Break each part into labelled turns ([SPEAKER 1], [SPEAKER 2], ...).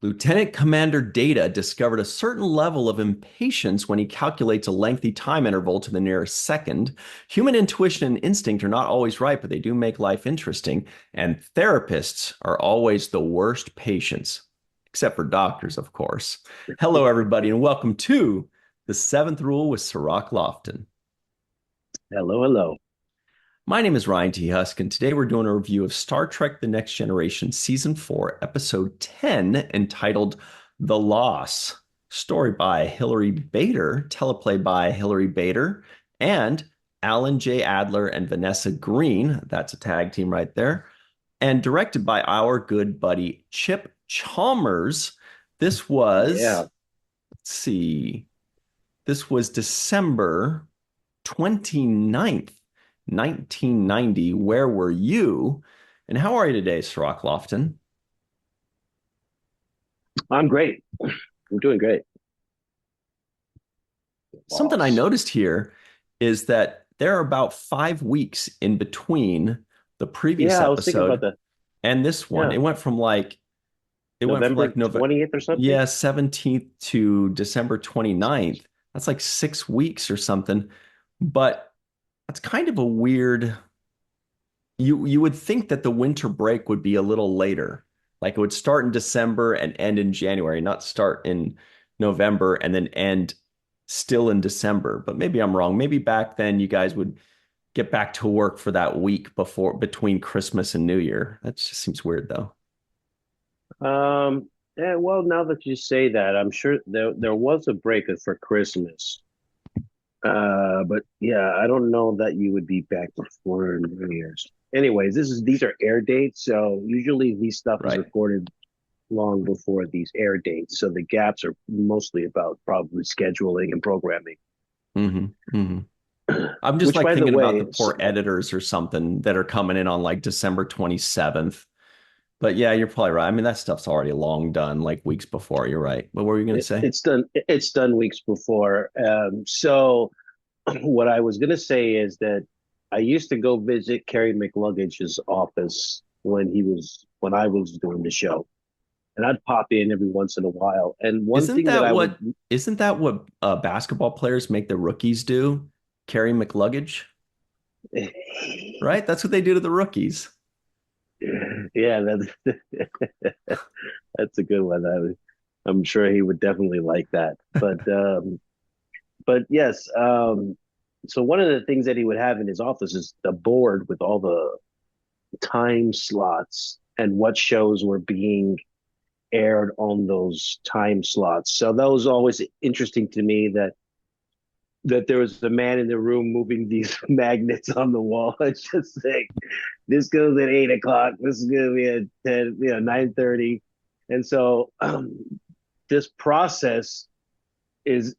[SPEAKER 1] Lieutenant Commander Data discovered a certain level of impatience when he calculates a lengthy time interval to the nearest second. Human intuition and instinct are not always right, but they do make life interesting. And therapists are always the worst patients, except for doctors, of course. Hello, everybody, and welcome to The Seventh Rule with Cirroc Lofton.
[SPEAKER 2] Hello, hello.
[SPEAKER 1] My name is Ryan T. Husk, and today we're doing a review of Star Trek The Next Generation, Season 4, Episode 10, entitled The Loss. Story by Hilary Bader, teleplay by Hilary Bader, and Alan J. Adler and Vanessa Green. That's a tag team right there. And directed by our good buddy Chip Chalmers. This was,
[SPEAKER 2] Yeah,
[SPEAKER 1] let's see, this was December 29th. 1990. Where were you? And how are you today, Cirroc Lofton?
[SPEAKER 2] I'm great. I'm doing great.
[SPEAKER 1] Something I
[SPEAKER 2] Loss.
[SPEAKER 1] noticed here is that there are about 5 weeks in between the previous
[SPEAKER 2] Yeah, I was thinking about
[SPEAKER 1] episode
[SPEAKER 2] that.
[SPEAKER 1] and this one.
[SPEAKER 2] Yeah,
[SPEAKER 1] It went from like
[SPEAKER 2] November
[SPEAKER 1] November,
[SPEAKER 2] 20th or something.
[SPEAKER 1] yeah, 17th to December 29th. That's like 6 weeks or something. But that's kind of a weird. You would think that the winter break would be a little later. Like it would start in December and end in January, not start in November and then end still in December. But maybe I'm wrong. Maybe back then you guys would get back to work for that week before between Christmas and New Year. That just seems weird though.
[SPEAKER 2] Yeah, well, now that you say that, I'm sure there was a break for Christmas. But yeah, I don't know that you would be back before New Year's. Anyways, these are air dates, so usually these stuff is
[SPEAKER 1] Right.
[SPEAKER 2] recorded long before these air dates. So the gaps are mostly about probably scheduling and programming.
[SPEAKER 1] hmm hmm I'm just
[SPEAKER 2] Which,
[SPEAKER 1] like
[SPEAKER 2] by the
[SPEAKER 1] thinking about
[SPEAKER 2] way,
[SPEAKER 1] the poor editors or something that are coming in on like December 27th. But yeah, you're probably right. I mean, that stuff's already long done, like weeks before. You're right. What were you going to say?
[SPEAKER 2] it's done. It's done weeks before. So what I was gonna say is that I used to go visit Carrie McLuggage's office when I was doing the show, and I'd pop in every once in a while. And one
[SPEAKER 1] Isn't
[SPEAKER 2] thing that
[SPEAKER 1] that
[SPEAKER 2] I would,
[SPEAKER 1] what isn't that what basketball players make the rookies do? Carry McLuggage, right? That's what they do to the rookies.
[SPEAKER 2] yeah, that's a good one. I'm sure he would definitely like that. But yes, so one of the things that he would have in his office is the board with all the time slots and what shows were being aired on those time slots. So that was always interesting to me that there was a man in the room moving these magnets on the wall. It's just like this goes at 8 o'clock. This is gonna be at 10, 9:30. And so this process is,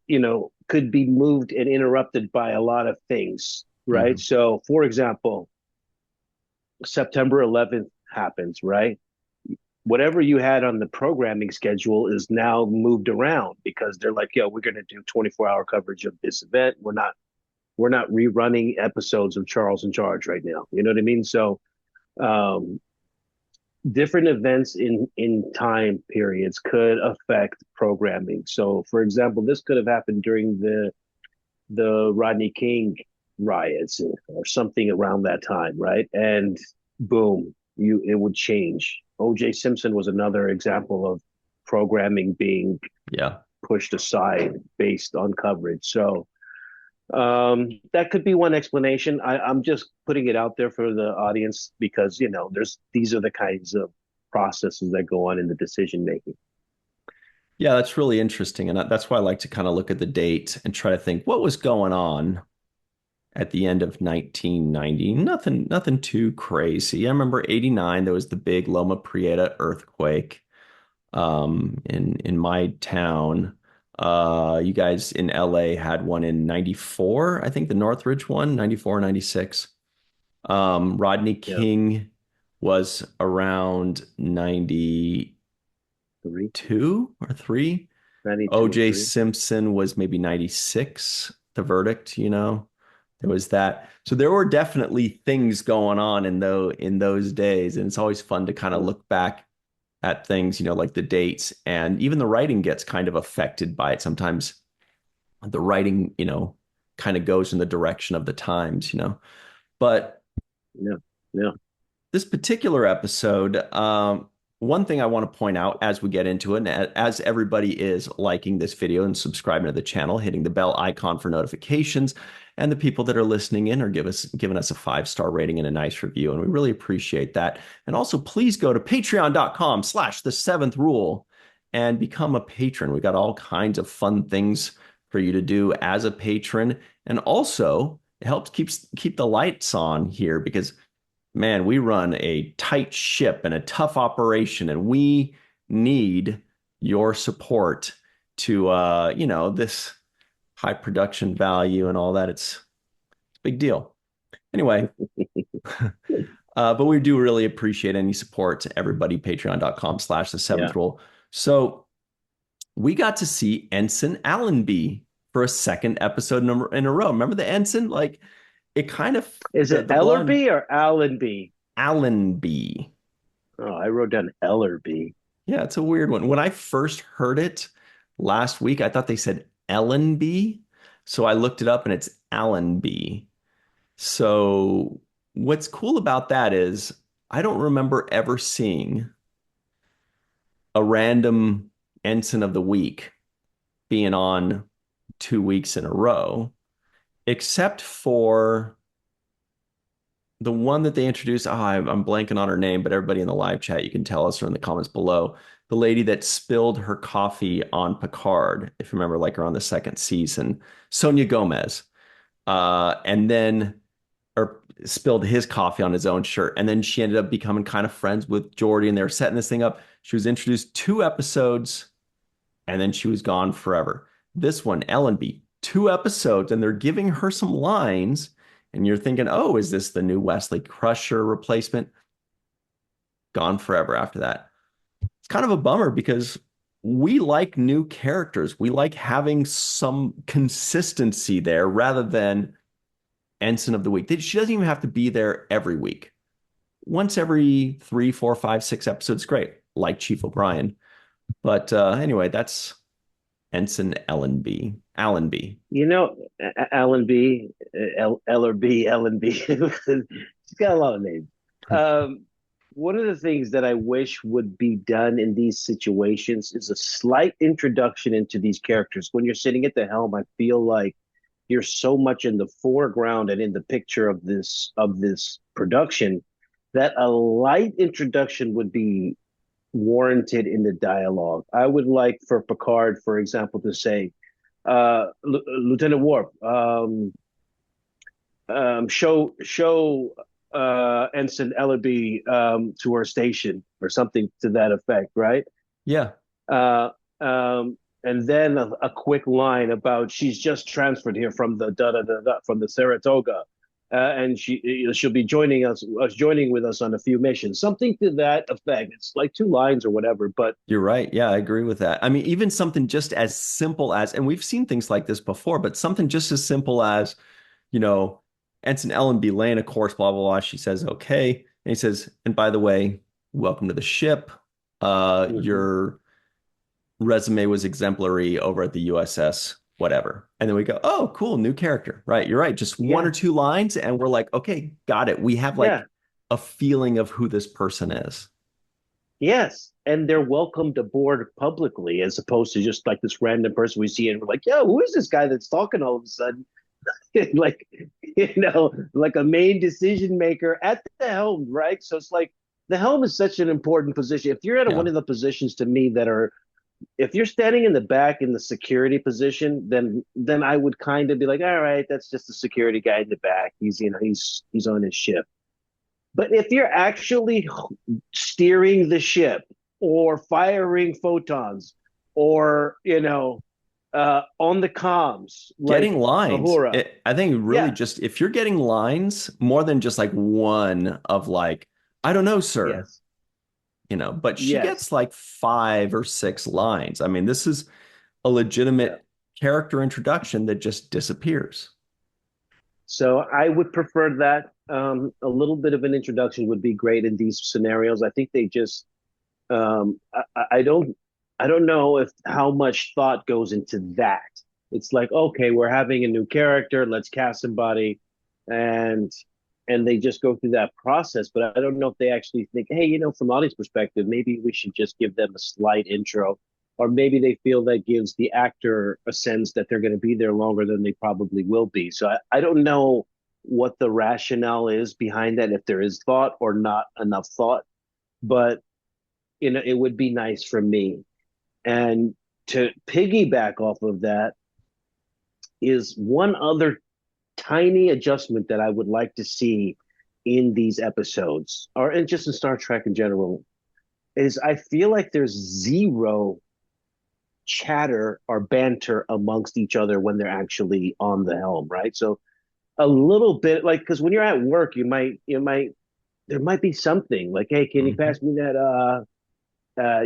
[SPEAKER 2] could be moved and interrupted by a lot of things, right?
[SPEAKER 1] hmm
[SPEAKER 2] So for example, September 11th happens, right? Whatever you had on the programming schedule is now moved around because they're like, yo, we're going to do 24-hour coverage of this event. We're not rerunning episodes of Charles in Charge right now. You know what I mean? So um, different events in time periods could affect programming. So, for example, this could have happened during the Rodney King riots or something around that time, right? And boom, you it would change. O.J. Simpson was another example of programming being
[SPEAKER 1] Yeah.
[SPEAKER 2] pushed aside based on coverage. So that could be one explanation. I'm just putting it out there for the audience because there's these are the kinds of processes that go on in the decision making.
[SPEAKER 1] Yeah, that's really interesting. And that's why I like to kind of look at the date and try to think what was going on at the end of 1990. Nothing too crazy. I remember 89, there was the big Loma Prieta earthquake in my town. You guys in LA had one in 94, I think the Northridge one, 94, 96. Rodney
[SPEAKER 2] Yeah,
[SPEAKER 1] King was around 92
[SPEAKER 2] three,
[SPEAKER 1] or 3.
[SPEAKER 2] 92 or
[SPEAKER 1] OJ
[SPEAKER 2] three.
[SPEAKER 1] Simpson was maybe 96, the verdict. There was that. So there were definitely things going on in those days. And it's always fun to kind of
[SPEAKER 2] Yeah.
[SPEAKER 1] look back at things, like the dates, and even the writing gets kind of affected by it. Sometimes the writing, kind of goes in the direction of the times. But
[SPEAKER 2] Yeah, yeah,
[SPEAKER 1] this particular episode, one thing I want to point out as we get into it, and as everybody is liking this video and subscribing to the channel, hitting the bell icon for notifications, and the people that are listening in are giving us a 5-star rating and a nice review, and we really appreciate that. And also, please go to patreon.com/the7th rule and become a patron. We got all kinds of fun things for you to do as a patron, and also it helps keep the lights on here because man, we run a tight ship and a tough operation, and we need your support to, this high production value and all that. It's a big deal. Anyway, but we do really appreciate any support to everybody. Patreon.com/the
[SPEAKER 2] yeah.
[SPEAKER 1] seventh rule. So we got to see Ensign Allenby for a second episode in a row. Remember the ensign? Like it kind of
[SPEAKER 2] Is it
[SPEAKER 1] the blonde
[SPEAKER 2] Ellerby or Allenby?
[SPEAKER 1] Allenby.
[SPEAKER 2] Oh, I wrote down Ellerby.
[SPEAKER 1] Yeah, it's a weird one. When I first heard it last week, I thought they said Ellenby. So I looked it up and it's Allenby. So what's cool about that is I don't remember ever seeing a random ensign of the week being on 2 weeks in a row, except for the one that they introduced. I'm blanking on her name, but everybody in the live chat, you can tell us or in the comments below. The lady that spilled her coffee on Picard, if you remember, like around the second season, Sonia Gomez, and then or spilled his coffee on his own shirt, and then she ended up becoming kind of friends with Geordi, and they were setting this thing up. She was introduced 2 episodes, and then she was gone forever. This one, Ellenby, 2 episodes, and they're giving her some lines and you're thinking, oh, is this the new Wesley Crusher replacement? Gone forever after that. It's kind of a bummer because we like new characters. We like having some consistency there rather than Ensign of the Week. She doesn't even have to be there every week. Once every 3, 4, 5, 6 episodes, great, like Chief O'Brien. But anyway, that's Ensign Allenby. Allenby.
[SPEAKER 2] Allenby, Ellerby, Allenby. She's got a lot of names. One of the things that I wish would be done in these situations is a slight introduction into these characters. When you're sitting at the helm, I feel like you're so much in the foreground and in the picture of this production that a light introduction would be warranted in the dialogue. I would like for Picard, for example, to say, Lieutenant Warp, show Ensign Ellerby to her station or something to that effect, right?
[SPEAKER 1] Yeah.
[SPEAKER 2] Uh, and then a quick line about she's just transferred here from the from the Saratoga, and she'll be joining with us on a few missions, something to that effect. It's like 2 lines or whatever, but
[SPEAKER 1] You're right. Yeah, I agree with that. I mean, even something just as simple as, and we've seen things like this before, but something just as simple as, you know, Ensign Ellenby laying a course, blah, blah, blah. She says, okay. And he says, and by the way, welcome to the ship.
[SPEAKER 2] mm-hmm.
[SPEAKER 1] Your resume was exemplary over at the USS, whatever. And then we go, oh, cool, new character. Right. You're right. Just one
[SPEAKER 2] Yeah,
[SPEAKER 1] or 2 lines. And we're like, okay, got it. We have
[SPEAKER 2] yeah.
[SPEAKER 1] like a feeling of who this person is.
[SPEAKER 2] Yes, and they're welcomed aboard publicly as opposed to just like this random person we see and we're like, yo, who is this guy that's talking all of a sudden? Like, like a main decision maker at the helm, right? So it's like the helm is such an important position. If you're at one
[SPEAKER 1] Yeah.
[SPEAKER 2] of the positions to me that are, if you're standing in the back in the security position, then I would kind of be like, all right, that's just a security guy in the back. He's on his ship. But if you're actually steering the ship or firing photons or, on the comms,
[SPEAKER 1] Getting
[SPEAKER 2] like
[SPEAKER 1] lines.
[SPEAKER 2] Uhura.
[SPEAKER 1] I think really
[SPEAKER 2] Yeah.
[SPEAKER 1] just if you're getting lines more than just like one of like, I don't know, sir,
[SPEAKER 2] Yes.
[SPEAKER 1] but she
[SPEAKER 2] Yes.
[SPEAKER 1] gets like 5 or 6 lines. I mean, this is a
[SPEAKER 2] Yeah.
[SPEAKER 1] legitimate character introduction that just disappears.
[SPEAKER 2] So I would prefer that. A little bit of an introduction would be great in these scenarios. I think they just I don't know if how much thought goes into that. It's like, okay, we're having a new character, let's cast somebody, and they just go through that process. But I don't know if they actually think, hey, from audience perspective, maybe we should just give them a slight intro, or maybe they feel that gives the actor a sense that they're going to be there longer than they probably will be. So I don't know what the rationale is behind that, if there is thought or not enough thought, but it would be nice for me. And to piggyback off of that is one other tiny adjustment that I would like to see in these episodes, or in just in Star Trek in general, is I feel like there's zero chatter or banter amongst each other when they're actually on the helm, right? So a little bit like, because when you're at work, you might there might be something like, hey, can you
[SPEAKER 1] Mhm.
[SPEAKER 2] pass me that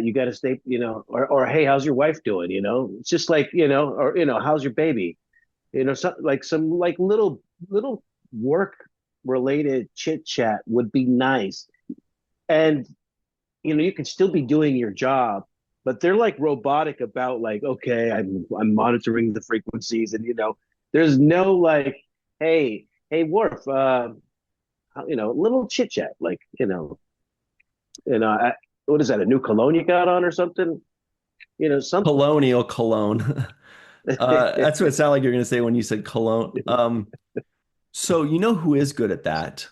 [SPEAKER 2] you got to stay, or hey, how's your wife doing? It's just like, or how's your baby? Some like little work related chit chat would be nice. And you can still be doing your job, but they're like robotic about like, okay, I'm monitoring the frequencies, and there's no like, hey, Worf, little chit chat, like, what is that? A new cologne you got on or something? Something.
[SPEAKER 1] Colonial cologne. That's what it sounded like you're going to say when you said cologne. So you know who is good at that?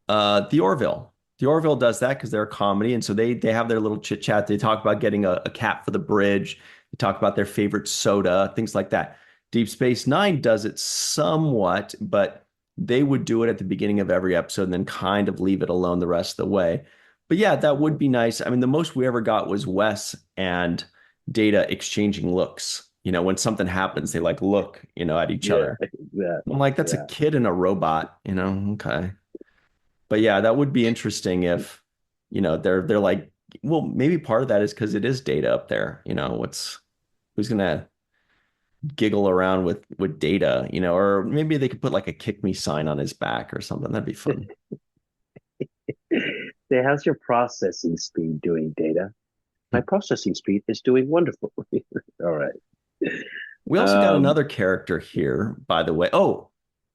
[SPEAKER 1] The Orville. The Orville does that because they're a comedy, and so they have their little chit chat. They talk about getting a cap for the bridge. They talk about their favorite soda, things like that. Deep Space Nine does it somewhat, but they would do it at the beginning of every episode and then kind of leave it alone the rest of the way. But yeah, that would be nice. I mean, the most we ever got was Wes and Data exchanging looks. When something happens, they like look, at each
[SPEAKER 2] Yeah,
[SPEAKER 1] other.
[SPEAKER 2] yeah,
[SPEAKER 1] I'm like, that's a
[SPEAKER 2] yeah.
[SPEAKER 1] kid and a robot. Okay. But yeah, that would be interesting if, they're like, well, maybe part of that is because it is data up there. Who's gonna giggle around with data, or maybe they could put like a kick me sign on his back or something. That'd be fun.
[SPEAKER 2] Say, how's your processing speed doing, Data? My processing speed is doing wonderful. All right.
[SPEAKER 1] We also got
[SPEAKER 2] Um,
[SPEAKER 1] another character here, by the way. Oh,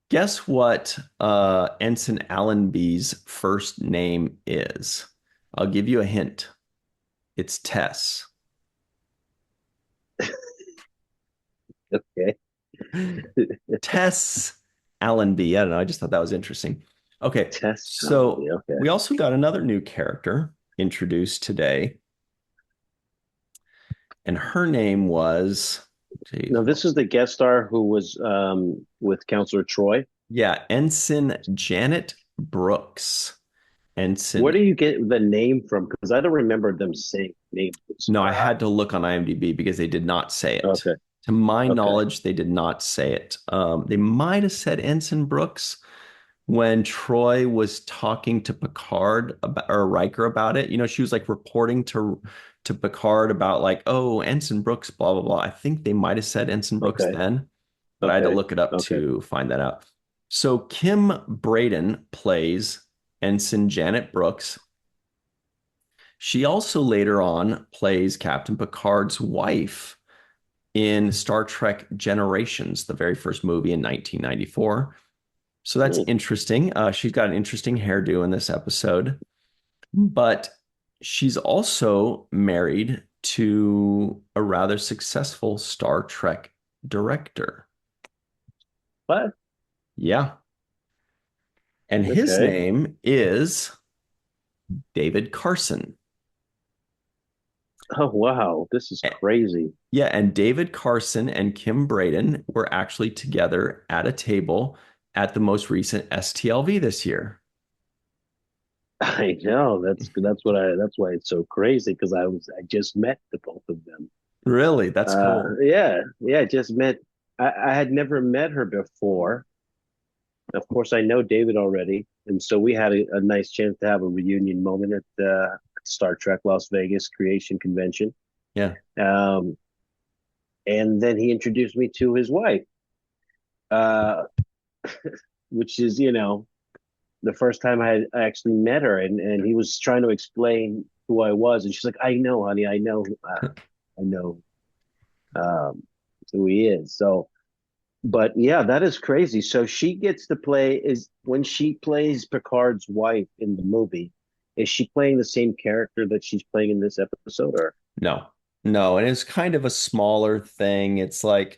[SPEAKER 1] guess what Ensign Allenby's first name is? I'll give you a hint. It's Tess.
[SPEAKER 2] okay.
[SPEAKER 1] Tess Allenby. I don't know. I just thought that was interesting. Okay,
[SPEAKER 2] Test
[SPEAKER 1] so
[SPEAKER 2] Allenby. Okay.
[SPEAKER 1] we also got another new character introduced today, and her name was, geez,
[SPEAKER 2] Now, this is the guest star who was with Counselor Troy.
[SPEAKER 1] yeah, Ensign Janet Brooks.
[SPEAKER 2] Where
[SPEAKER 1] Ensign.
[SPEAKER 2] do you get the name from? Because I don't remember them saying names.
[SPEAKER 1] No, I had to look on IMDb because they did not say it.
[SPEAKER 2] Okay.
[SPEAKER 1] To my
[SPEAKER 2] Okay.
[SPEAKER 1] knowledge, they did not say it. They might have said Ensign Brooks when Troy was talking to Picard about, or Riker about it. She was like reporting to Picard about like, oh, Ensign Brooks, blah blah blah. I think they might have said Ensign Brooks
[SPEAKER 2] Okay.
[SPEAKER 1] then, but I had to
[SPEAKER 2] Okay.
[SPEAKER 1] look it up
[SPEAKER 2] Okay.
[SPEAKER 1] to find that out. So Kim Braden plays Ensign Janet Brooks. She also later on plays Captain Picard's wife in Star Trek Generations, the very first movie in 1994. So that's
[SPEAKER 2] Hmm.
[SPEAKER 1] interesting. She's got an interesting hairdo in this episode, but she's also married to a rather successful Star Trek director.
[SPEAKER 2] What?
[SPEAKER 1] Yeah. And his
[SPEAKER 2] Okay.
[SPEAKER 1] name is David Carson.
[SPEAKER 2] Oh, wow. This is crazy.
[SPEAKER 1] Yeah, and David Carson and Kim Braden were actually together at a table at the most recent STLV this year.
[SPEAKER 2] I know. That's why it's so crazy, because I just met the both of them.
[SPEAKER 1] Really? That's cool.
[SPEAKER 2] Yeah. Yeah. Just met. I had never met her before. Of course, I know David already, and so we had a nice chance to have a reunion moment at the Star Trek Las Vegas Creation Convention.
[SPEAKER 1] Yeah.
[SPEAKER 2] Um, and then he introduced me to his wife, uh, which is, the first time I actually met her, and he was trying to explain. who I was, and she's like, I know, honey, I know um, who he is. So, but yeah, that is crazy. So she gets to play is when she plays Picard's wife in the movie. Is she playing the same character that she's playing in this episode, or
[SPEAKER 1] No, no, and it's kind of a smaller thing. It's kind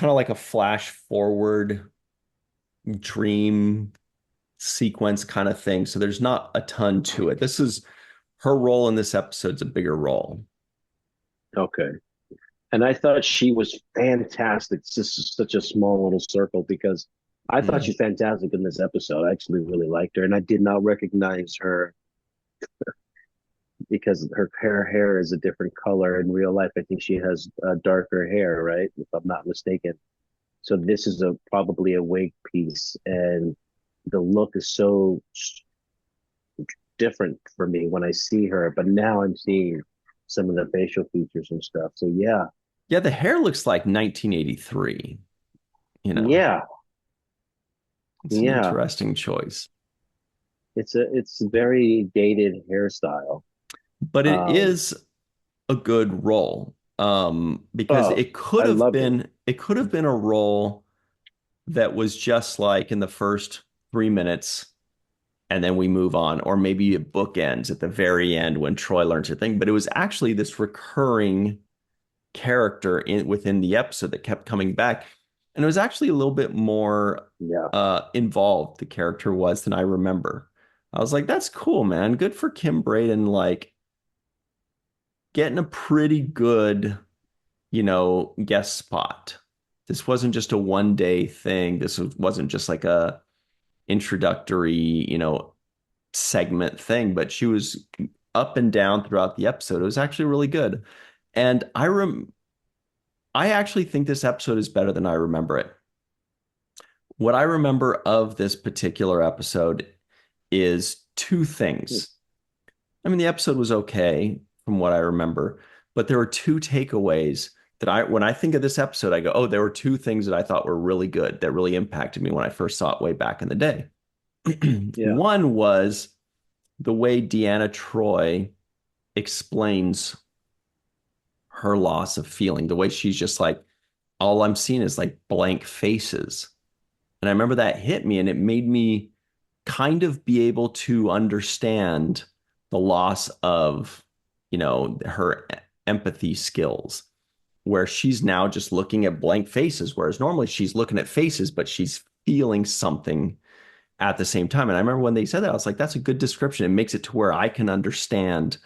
[SPEAKER 1] of like a flash forward dream sequence kind of thing. So there's not a ton to it. This is her role in this episode's a bigger role.
[SPEAKER 2] okay? And I thought she was fantastic. It's just such a small little circle because I thought
[SPEAKER 1] Mm.
[SPEAKER 2] she's fantastic in this episode. I actually really liked her, and I did not recognize her because her hair is a different color in real life. I think she has darker hair, right? If I'm not mistaken. So this is a probably a wig piece, and the look is so different for me when I see her. But now I'm seeing some of the facial features and stuff. So yeah,
[SPEAKER 1] Yeah, the hair looks like 1983, you know.
[SPEAKER 2] yeah,
[SPEAKER 1] It's an
[SPEAKER 2] yeah.
[SPEAKER 1] interesting choice.
[SPEAKER 2] It's a very dated hairstyle.
[SPEAKER 1] But it
[SPEAKER 2] Um,
[SPEAKER 1] is a good role. Because
[SPEAKER 2] oh, I loved it.
[SPEAKER 1] it could have been a role that was just like in the first 3 minutes and then we move on, or maybe it bookends at the very end when Troy learns her thing. But it was actually this recurring character within the episode that kept coming back. And it was actually a little bit more
[SPEAKER 2] Yeah,
[SPEAKER 1] involved, the character was, than I remember. I was like, that's cool, man. Good for Kim Braden, like getting a pretty good, guest spot. This wasn't just a 1 day thing. Wasn't just like a introductory, segment thing, but she was up and down throughout the episode. It was actually really good. And I actually think this episode is better than I remember it. What I remember of this particular episode is two things. I mean, the episode was okay from what I remember, but there were two takeaways that when I think of this episode, I go, oh, there were two things that I thought were really good that really impacted me when I first saw it way back in the day.
[SPEAKER 2] yeah,
[SPEAKER 1] One was the way Deanna Troy explains her loss of feeling, the way she's just like, all I'm seeing is like blank faces. And I remember that hit me and it made me kind of be able to understand the loss of, her empathy skills, where she's now just looking at blank faces, whereas normally she's looking at faces, but she's feeling something at the same time. And I remember when they said that, I was like, that's a good description. It makes it to where I can understand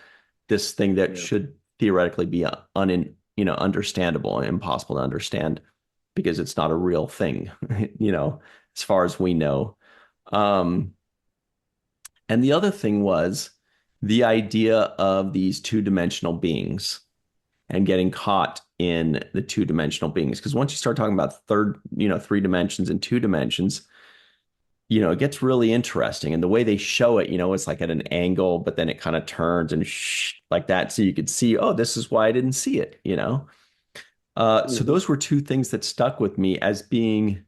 [SPEAKER 1] this thing that
[SPEAKER 2] yeah.
[SPEAKER 1] should theoretically be understandable and impossible to understand because it's not a real thing, as far as we know. Um, and the other thing was the idea of these two-dimensional beings and getting caught in the two-dimensional beings. Because once you start talking about three dimensions and two dimensions, it gets really interesting. And the way they show it, it's like at an angle, but then it kind of turns and like that. So you could see, oh, this is why I didn't see it. So
[SPEAKER 2] Hmm.
[SPEAKER 1] those were two things that stuck with me as being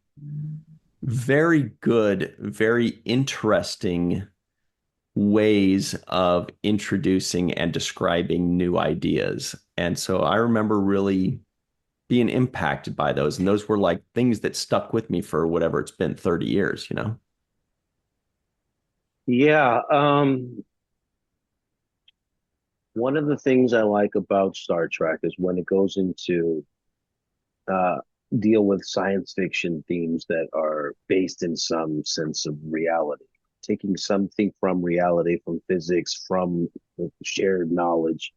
[SPEAKER 1] very good, very interesting ways of introducing and describing new ideas. And so I remember really being impacted by those. And those were like things that stuck with me for whatever it's been, 30 years.
[SPEAKER 2] Yeah. One of the things I like about Star Trek is when it goes into uh, deal with science fiction themes that are based in some sense of reality, taking something from reality, from physics, from shared knowledge,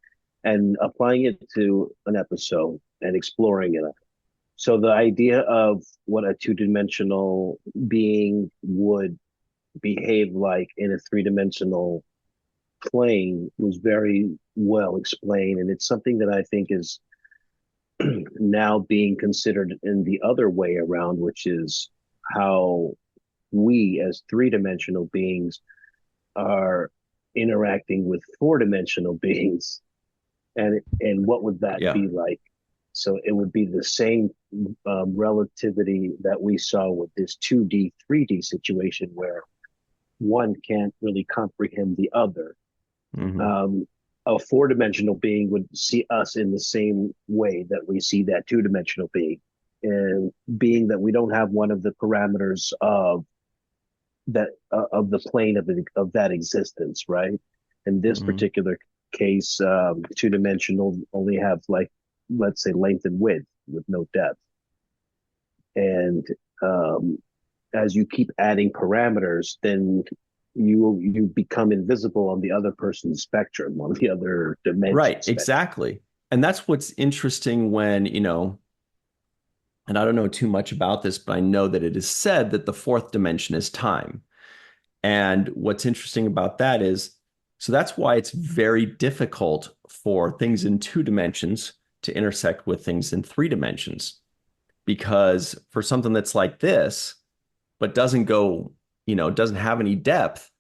[SPEAKER 2] and applying it to an episode and exploring it. So the idea of what a two-dimensional being would behave like in a three-dimensional plane was very well explained, and it's something that I think is now being considered in the other way around, which is how we as three-dimensional beings are interacting with four-dimensional beings, and what would that
[SPEAKER 1] Yeah.
[SPEAKER 2] be like? So it would be the same relativity that we saw with this 2D, 3D situation where one can't really comprehend the other.
[SPEAKER 1] Hmm.
[SPEAKER 2] Um, a four-dimensional being would see us in the same way that we see that two-dimensional being, and being that we don't have one of the parameters of the plane of that existence, right? In this
[SPEAKER 1] Hmm.
[SPEAKER 2] particular case, two-dimensional only have, like, let's say, length and width with no depth. And um, as you keep adding parameters, then you become invisible on the other person's spectrum, on the other dimension
[SPEAKER 1] Right,
[SPEAKER 2] spectrum.
[SPEAKER 1] exactly. And that's what's interesting when, and I don't know too much about this, but I know that it is said that the fourth dimension is time. And what's interesting about that is, so that's why it's very difficult for things in two dimensions to intersect with things in three dimensions. Because for something that's like this, but doesn't go, doesn't have any depth,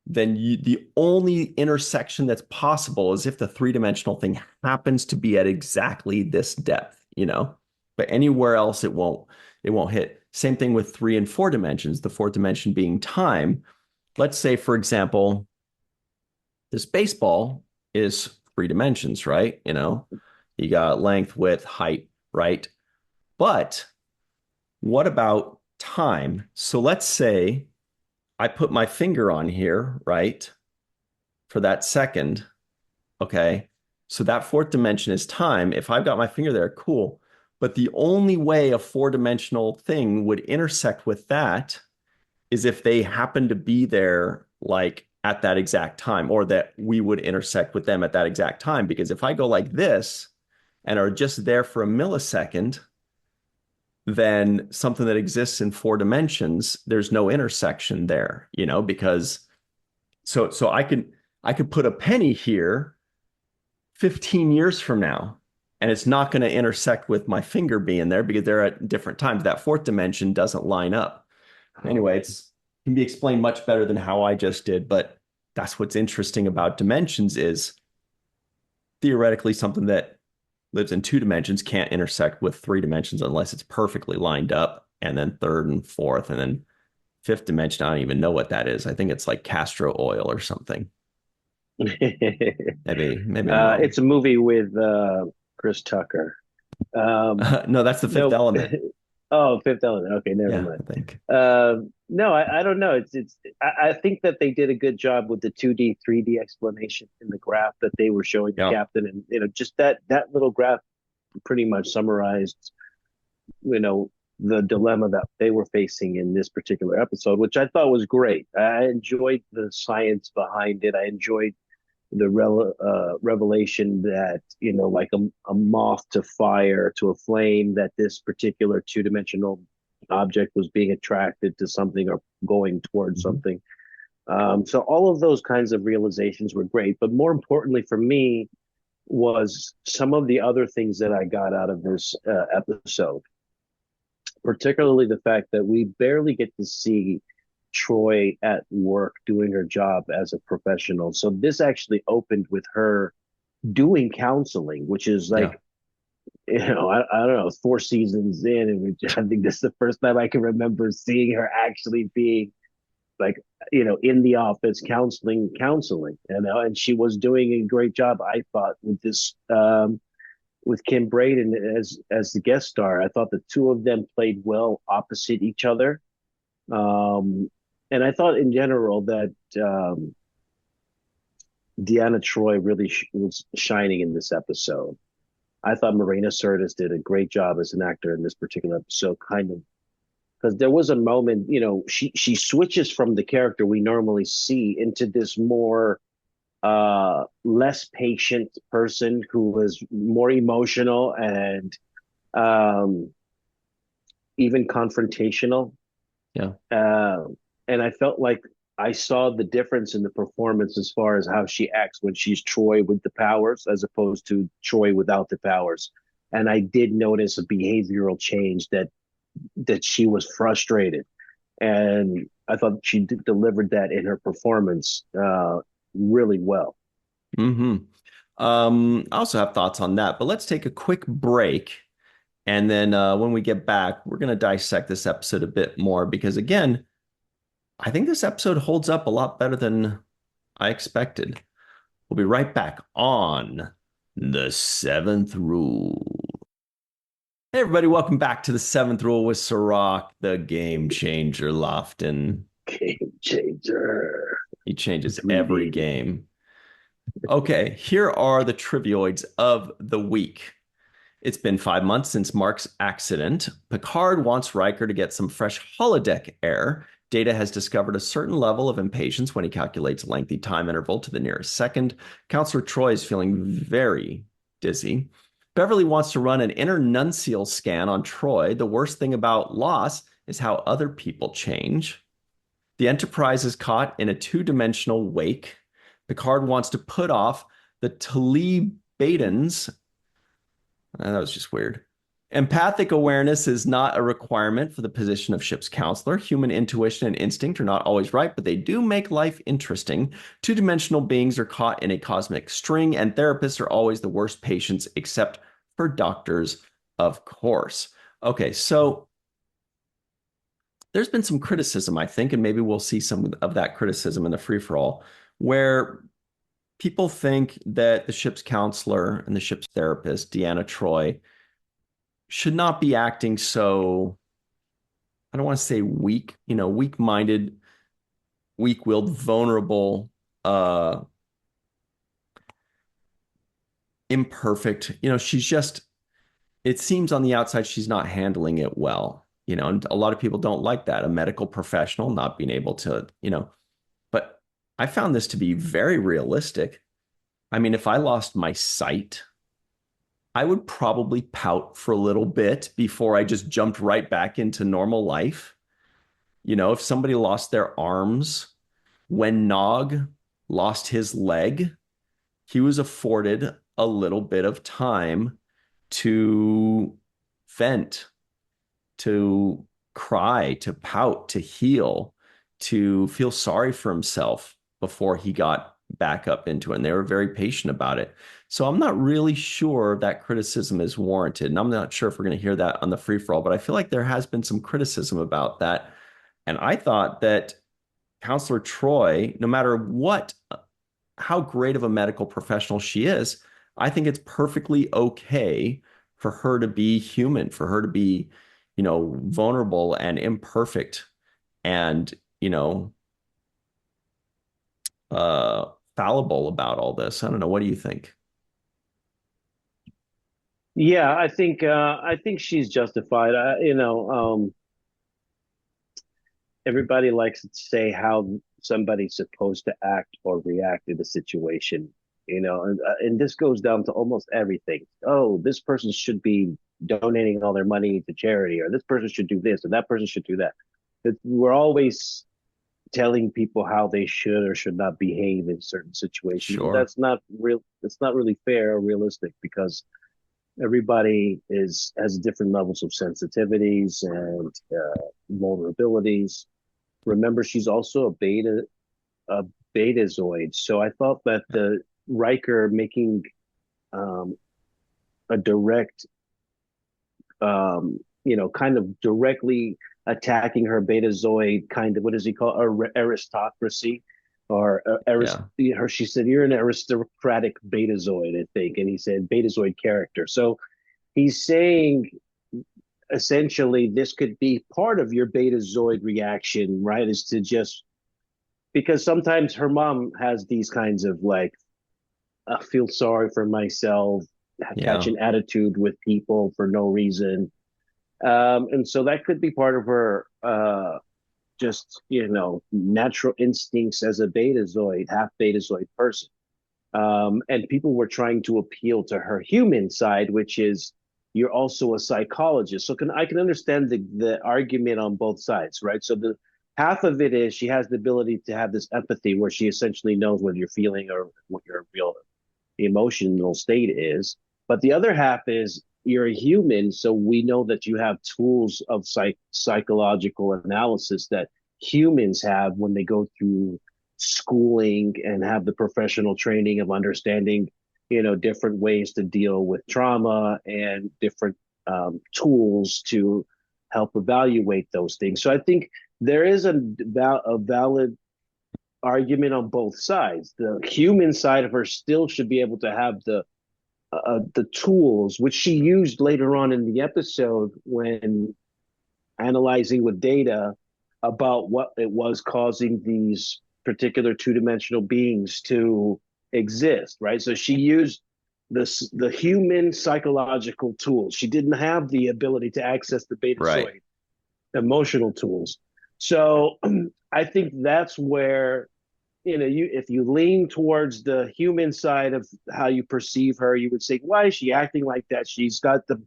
[SPEAKER 1] then the only intersection that's possible is if the three-dimensional thing happens to be at exactly this depth. But anywhere else it won't hit. Same thing with three and four dimensions, the fourth dimension being time. Let's say, for example, this baseball is three dimensions, right? You got length, width, height, right? But what about time? So let's say I put my finger on here, right? For that second. Okay. So that fourth dimension is time. If I've got my finger there, cool. But the only way a four-dimensional thing would intersect with that is if they happen to be there like at that exact time, or that we would intersect with them at that exact time. Because if I go like this and are just there for a millisecond, then something that exists in four dimensions, there's no intersection there, because so I could put a penny here 15 years from now, and it's not going to intersect with my finger being there because they're at different times. That fourth dimension doesn't line up. Anyway, it's can be explained much better than how I just did, but that's what's interesting about dimensions is theoretically something that lives in two dimensions can't intersect with three dimensions unless it's perfectly lined up, and then third and fourth, and then fifth dimension. I don't even know what that is. I think it's like castor oil or something. Maybe I'm wrong.
[SPEAKER 2] It's a movie with Chris Tucker.
[SPEAKER 1] No, that's the fifth
[SPEAKER 2] No,
[SPEAKER 1] element.
[SPEAKER 2] oh, Fifth Element. Okay, never
[SPEAKER 1] Yeah,
[SPEAKER 2] mind.
[SPEAKER 1] I think.
[SPEAKER 2] No, I don't know. I think that they did a good job with the 2D, 3D explanation in the graph that they were showing the
[SPEAKER 1] Yeah.
[SPEAKER 2] captain, and just that little graph pretty much summarized, you know, the dilemma that they were facing in this particular episode, which I thought was great. I enjoyed the science behind it. I enjoyed the revelation that, like a moth to fire to a flame, that this particular two-dimensional object was being attracted to something or going towards
[SPEAKER 1] Mhm.
[SPEAKER 2] something. So all of those kinds of realizations were great, but more importantly for me was some of the other things that I got out of this episode, particularly the fact that we barely get to see Troy at work doing her job as a professional. So this actually opened with her doing counseling, which is
[SPEAKER 1] Yeah.
[SPEAKER 2] like, I don't know, 4 seasons in, and I think this is the first time I can remember seeing her actually being like, in the office counseling, and she was doing a great job, I thought, with this, with Kim Braden as the guest star. I thought the two of them played well opposite each other. And I thought in general that Deanna Troy really was shining in this episode. I thought Marina Sirtis did a great job as an actor in this particular episode, kind of, because there was a moment, she switches from the character we normally see into this more less patient person who was more emotional and um, even confrontational.
[SPEAKER 1] Yeah.
[SPEAKER 2] Uh, and I felt like I saw the difference in the performance as far as how she acts when she's Troy with the powers as opposed to Troy without the powers. And I did notice a behavioral change that she was frustrated, and I thought she delivered that in her performance really well.
[SPEAKER 1] Hmm. I also have thoughts on that, but let's take a quick break. And then when we get back, we're going to dissect this episode a bit more because, again, I think this episode holds up a lot better than I expected. We'll be right back on The Seventh Rule. Hey, everybody, welcome back to The Seventh Rule with Cirroc, the game changer Lofton.
[SPEAKER 2] Game changer.
[SPEAKER 1] He changes every
[SPEAKER 2] Indeed.
[SPEAKER 1] game. Okay, here are the trivioids of the week. It's been 5 months since Mark's accident. Picard wants Riker to get some fresh holodeck air. Data has discovered a certain level of impatience when he calculates a lengthy time interval to the nearest second. Counselor Troi is feeling very dizzy. Beverly wants to run an internuncial scan on Troi. The worst thing about loss is how other people change. The Enterprise is caught in a two-dimensional wake. Picard wants to put off the Talibetans. That was just weird. Empathic awareness is not a requirement for the position of ship's counselor. Human intuition and instinct are not always right, but they do make life interesting. Two-dimensional beings are caught in a cosmic string, and therapists are always the worst patients, except for doctors, of course. Okay, so there's been some criticism, I think, and maybe we'll see some of that criticism in the free-for-all, where people think that the ship's counselor and the ship's therapist, Deanna Troi, should not be acting so, I don't want to say weak, weak-minded, weak-willed, vulnerable, imperfect. It seems on the outside she's not handling it well, and a lot of people don't like that. A medical professional not being able to, but I found this to be very realistic. I mean, if I lost my sight, I would probably pout for a little bit before I just jumped right back into normal life. If somebody lost their arms, when Nog lost his leg, he was afforded a little bit of time to vent, to cry, to pout, to heal, to feel sorry for himself before he got back up into it. And they were very patient about it. So I'm not really sure that criticism is warranted. And I'm not sure if we're going to hear that on the free for all, but I feel like there has been some criticism about that. And I thought that Counselor Troi, no matter how great of a medical professional she is, I think it's perfectly okay for her to be human, for her to be, vulnerable and imperfect and, fallible about all this. I don't know. What do you think?
[SPEAKER 2] Yeah, I think she's justified. Everybody likes to say how somebody's supposed to act or react in a situation, and this goes down to almost everything. Oh, this person should be donating all their money to charity, or this person should do this, or that person should do that. We're always telling people how they should or should not behave in certain situations, but
[SPEAKER 1] Sure.
[SPEAKER 2] that's not real. It's not really fair or realistic because everybody has different levels of sensitivities and vulnerabilities. Remember, she's also a betazoid. So I thought that the Riker making um, a direct, kind of directly attacking her betazoid kind of, what does he call aristocracy or
[SPEAKER 1] Yeah.
[SPEAKER 2] her? She said, "You're an aristocratic betazoid," I think, and he said betazoid character. So he's saying essentially this could be part of your betazoid reaction, right? Is to just because sometimes her mom has these kinds of like, I feel sorry for myself, catch
[SPEAKER 1] Yeah.
[SPEAKER 2] an attitude with people for no reason. And so that could be part of her just, natural instincts as a betazoid, half betazoid person. And people were trying to appeal to her human side, which is you're also a psychologist. So I can understand the argument on both sides, right? So the half of it is she has the ability to have this empathy where she essentially knows what you're feeling or what your real emotional state is. But the other half is you're a human, so we know that you have tools of psychological analysis that humans have when they go through schooling and have the professional training of understanding, different ways to deal with trauma and different tools to help evaluate those things. So I think there is a valid argument on both sides. The human side of her still should be able to have the tools, which she used later on in the episode when analyzing with data about what it was causing these particular two-dimensional beings to exist, right? So she used the human psychological tools. She didn't have the ability to access the
[SPEAKER 1] Right.
[SPEAKER 2] betazoid emotional tools. So I think that's where, you if you lean towards the human side of how you perceive her, you would say, why is she acting like that? She's got the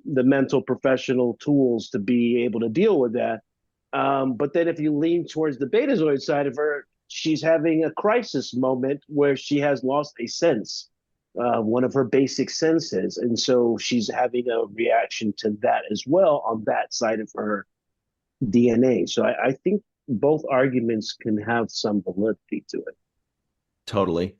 [SPEAKER 2] mental professional tools to be able to deal with that. But then if you lean towards the betazoid side of her, she's having a crisis moment where she has lost a sense, one of her basic senses. And so she's having a reaction to that as well on that side of her DNA. So I think both arguments can have some validity to it.
[SPEAKER 1] Totally.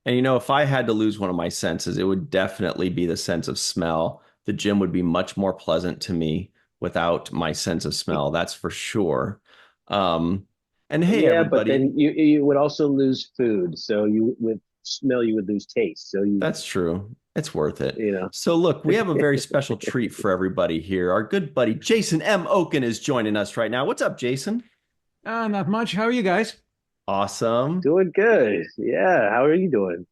[SPEAKER 1] And if I had to lose one of my senses, it would definitely be the sense of smell. The gym would be much more pleasant to me without my sense of smell. That's for sure. Um, and hey,
[SPEAKER 2] Yeah, but
[SPEAKER 1] everybody,
[SPEAKER 2] then you would also lose food. So you with smell you would lose taste. So
[SPEAKER 1] that's true. It's worth it.
[SPEAKER 2] you know.
[SPEAKER 1] So, look, we have a very special treat for everybody here. Our good buddy Jason M. Okun is joining us right now. What's up, Jason?
[SPEAKER 3] Not much. How are you guys?
[SPEAKER 1] Awesome.
[SPEAKER 2] Doing good. Yeah. How are you doing?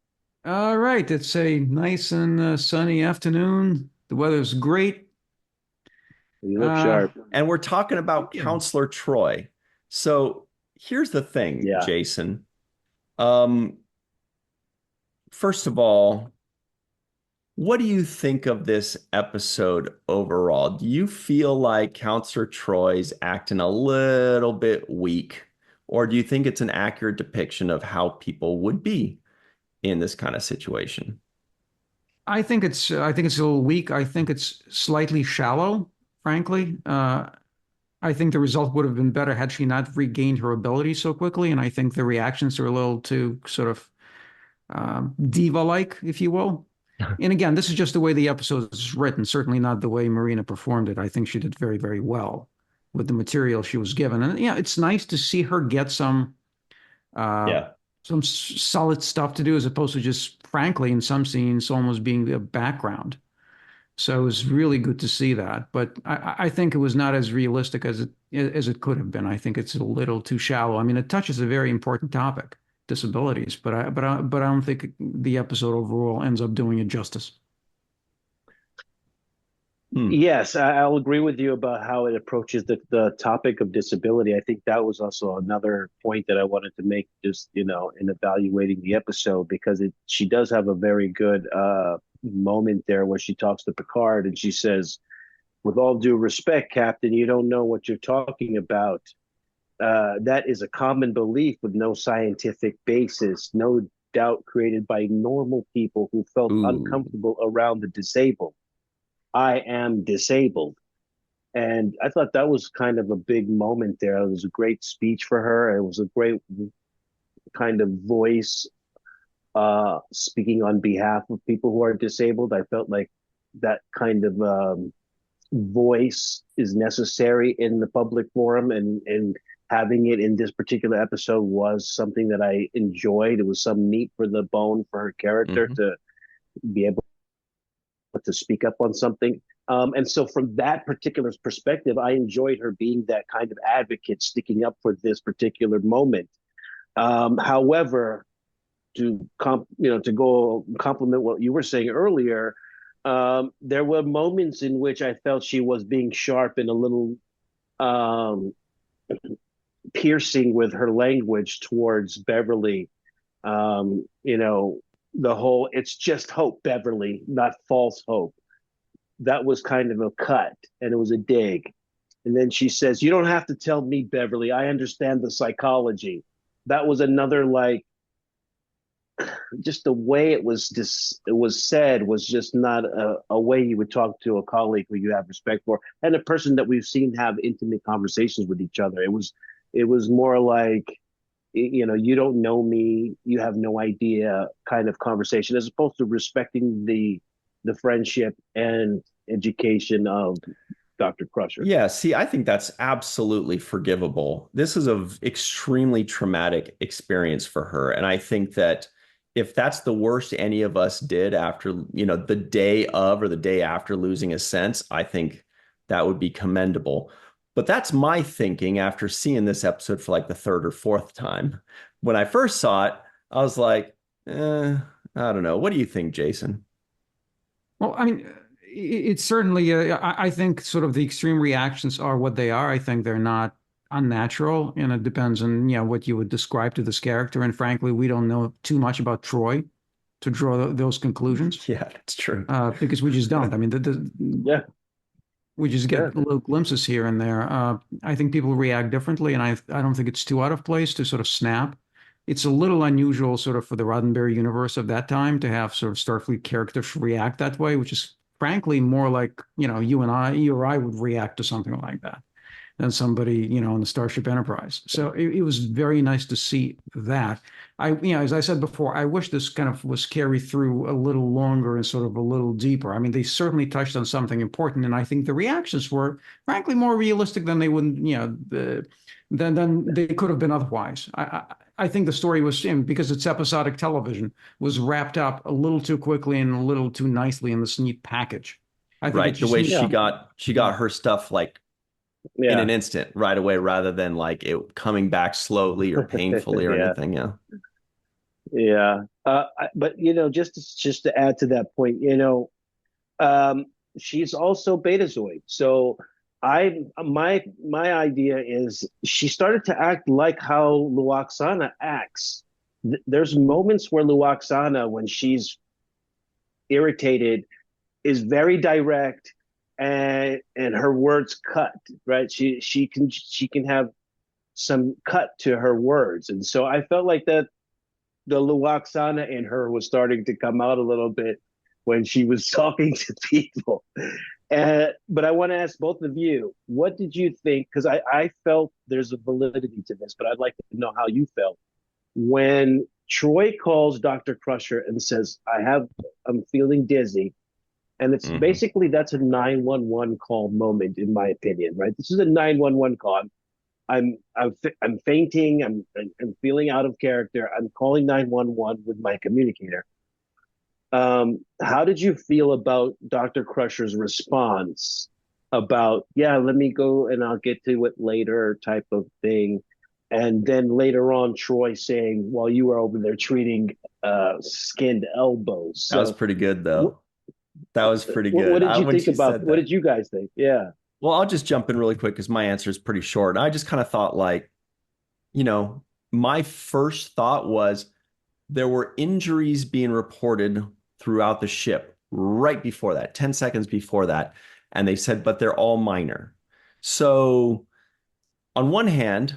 [SPEAKER 3] All right. It's a nice and sunny afternoon. The weather's great.
[SPEAKER 2] You look
[SPEAKER 3] Uh,
[SPEAKER 2] sharp.
[SPEAKER 1] And we're talking about
[SPEAKER 3] Thank you.
[SPEAKER 1] Counselor Troy. So, here's the thing,
[SPEAKER 2] Yeah.
[SPEAKER 1] Jason. Um, First of all, what do you think of this episode overall? Do you feel like Counselor Troy's acting a little bit weak, or do you think it's an accurate depiction of how people would be in this kind of situation?
[SPEAKER 3] I think it's a little weak. I think it's slightly shallow, frankly. I think the result would have been better had she not regained her ability so quickly. And I think the reactions are a little too sort of diva-like, if you will. And again, this is just the way the episode is written, certainly not the way Marina performed it. I think she did very, very well with the material she was given. And yeah, it's nice to see her get uh,
[SPEAKER 1] Yeah.
[SPEAKER 3] some solid stuff to do as opposed to just, frankly, in some scenes, almost being the background. So it was really good to see that. But I think it was not as realistic as it could have been. I think it's a little too shallow. I mean, it touches a very important topic, disabilities, but I don't think the episode overall ends up doing it justice.
[SPEAKER 1] Hmm.
[SPEAKER 2] Yes, I'll agree with you about how it approaches the topic of disability. I think that was also another point that I wanted to make, just in evaluating the episode, because she does have a very good moment there where she talks to Picard and she says, "With all due respect, Captain, you don't know what you're talking about. That is a common belief with no scientific basis, no doubt created by normal people who felt
[SPEAKER 1] Ooh.
[SPEAKER 2] uncomfortable around the disabled. I am disabled." And I thought that was kind of a big moment there. It was a great speech for her. It was a great kind of voice, speaking on behalf of people who are disabled. I felt like that kind of voice is necessary in the public forum, and having it in this particular episode was something that I enjoyed. It was some meat for the bone for her character
[SPEAKER 1] Mhm.
[SPEAKER 2] to be able to speak up on something. And so, from that particular perspective, I enjoyed her being that kind of advocate, sticking up for this particular moment. However, to go compliment what you were saying earlier, there were moments in which I felt she was being sharp and a little um, piercing with her language towards Beverly. The whole "it's just hope, Beverly, not false hope." That was kind of a cut and it was a dig. And then she says, "You don't have to tell me, Beverly. I understand the psychology." That was another, like, just the way it was said was just not a way you would talk to a colleague who you have respect for and a person that we've seen have intimate conversations with each other. It was more like, you don't know me, you have no idea kind of conversation, as opposed to respecting the friendship and education of Dr. Crusher.
[SPEAKER 1] Yeah, see, I think that's absolutely forgivable. This is a extremely traumatic experience for her. And I think that if that's the worst any of us did after, the day of or the day after losing a sense, I think that would be commendable. But that's my thinking after seeing this episode for like the third or fourth time. When I first saw it, I was like, I don't know. What do you think, Jason?
[SPEAKER 3] Well, I mean, it's certainly, I think sort of the extreme reactions are what they are. I think they're not unnatural, and it depends on, what you would describe to this character. And frankly, we don't know too much about Troy to draw those conclusions,
[SPEAKER 1] Yeah, that's true.
[SPEAKER 3] because we just don't. I mean,
[SPEAKER 2] Yeah,
[SPEAKER 3] we just
[SPEAKER 2] yeah.
[SPEAKER 3] get little glimpses here and there. I think people react differently, and I don't think it's too out of place to sort of snap. It's a little unusual, sort of, for the Roddenberry universe of that time to have sort of Starfleet characters react that way, which is frankly more like, you or I would react to something like that than somebody, on the Starship Enterprise. So it was very nice to see that. As I said before, I wish this kind of was carried through a little longer and sort of a little deeper. I mean, they certainly touched on something important, and I think the reactions were frankly more realistic than they would, than they could have been otherwise. I think the story was, because it's episodic television, was wrapped up a little too quickly and a little too nicely in this neat package. I think
[SPEAKER 1] Right. The way she got her stuff like in
[SPEAKER 2] Yeah.
[SPEAKER 1] an instant right away rather than like it coming back slowly or painfully or
[SPEAKER 2] Yeah.
[SPEAKER 1] anything. Yeah.
[SPEAKER 2] Yeah. But just to add to that point, she's also Betazoid. So my idea is she started to act like how Luoxana acts. There's moments where Luoxana, when she's irritated, is very direct, and her words cut, right? She can have some cut to her words. And so I felt like that the Luoxana in her was starting to come out a little bit when she was talking to people. But I want to ask both of you, what did you think? Because I felt there's a validity to this, but I'd like to know how you felt when Troy calls Dr. Crusher and says, I'm feeling dizzy. And it's basically, that's a 911 call moment, in my opinion, right? This is a 911 call. I'm fainting. I'm feeling out of character. I'm calling 911 with my communicator. How did you feel about Dr. Crusher's response about, yeah, let me go and I'll get to it later type of thing? And then later on, Troy saying, while you were over there treating skinned elbows.
[SPEAKER 1] That was pretty good, though. That was pretty good.
[SPEAKER 2] What did you think about? What did you guys think? Yeah.
[SPEAKER 1] Well, I'll just jump in really quick because my answer is pretty short. I just kind of thought like, my first thought was there were injuries being reported throughout the ship right before that, 10 seconds before that. And they said, but they're all minor. So on one hand,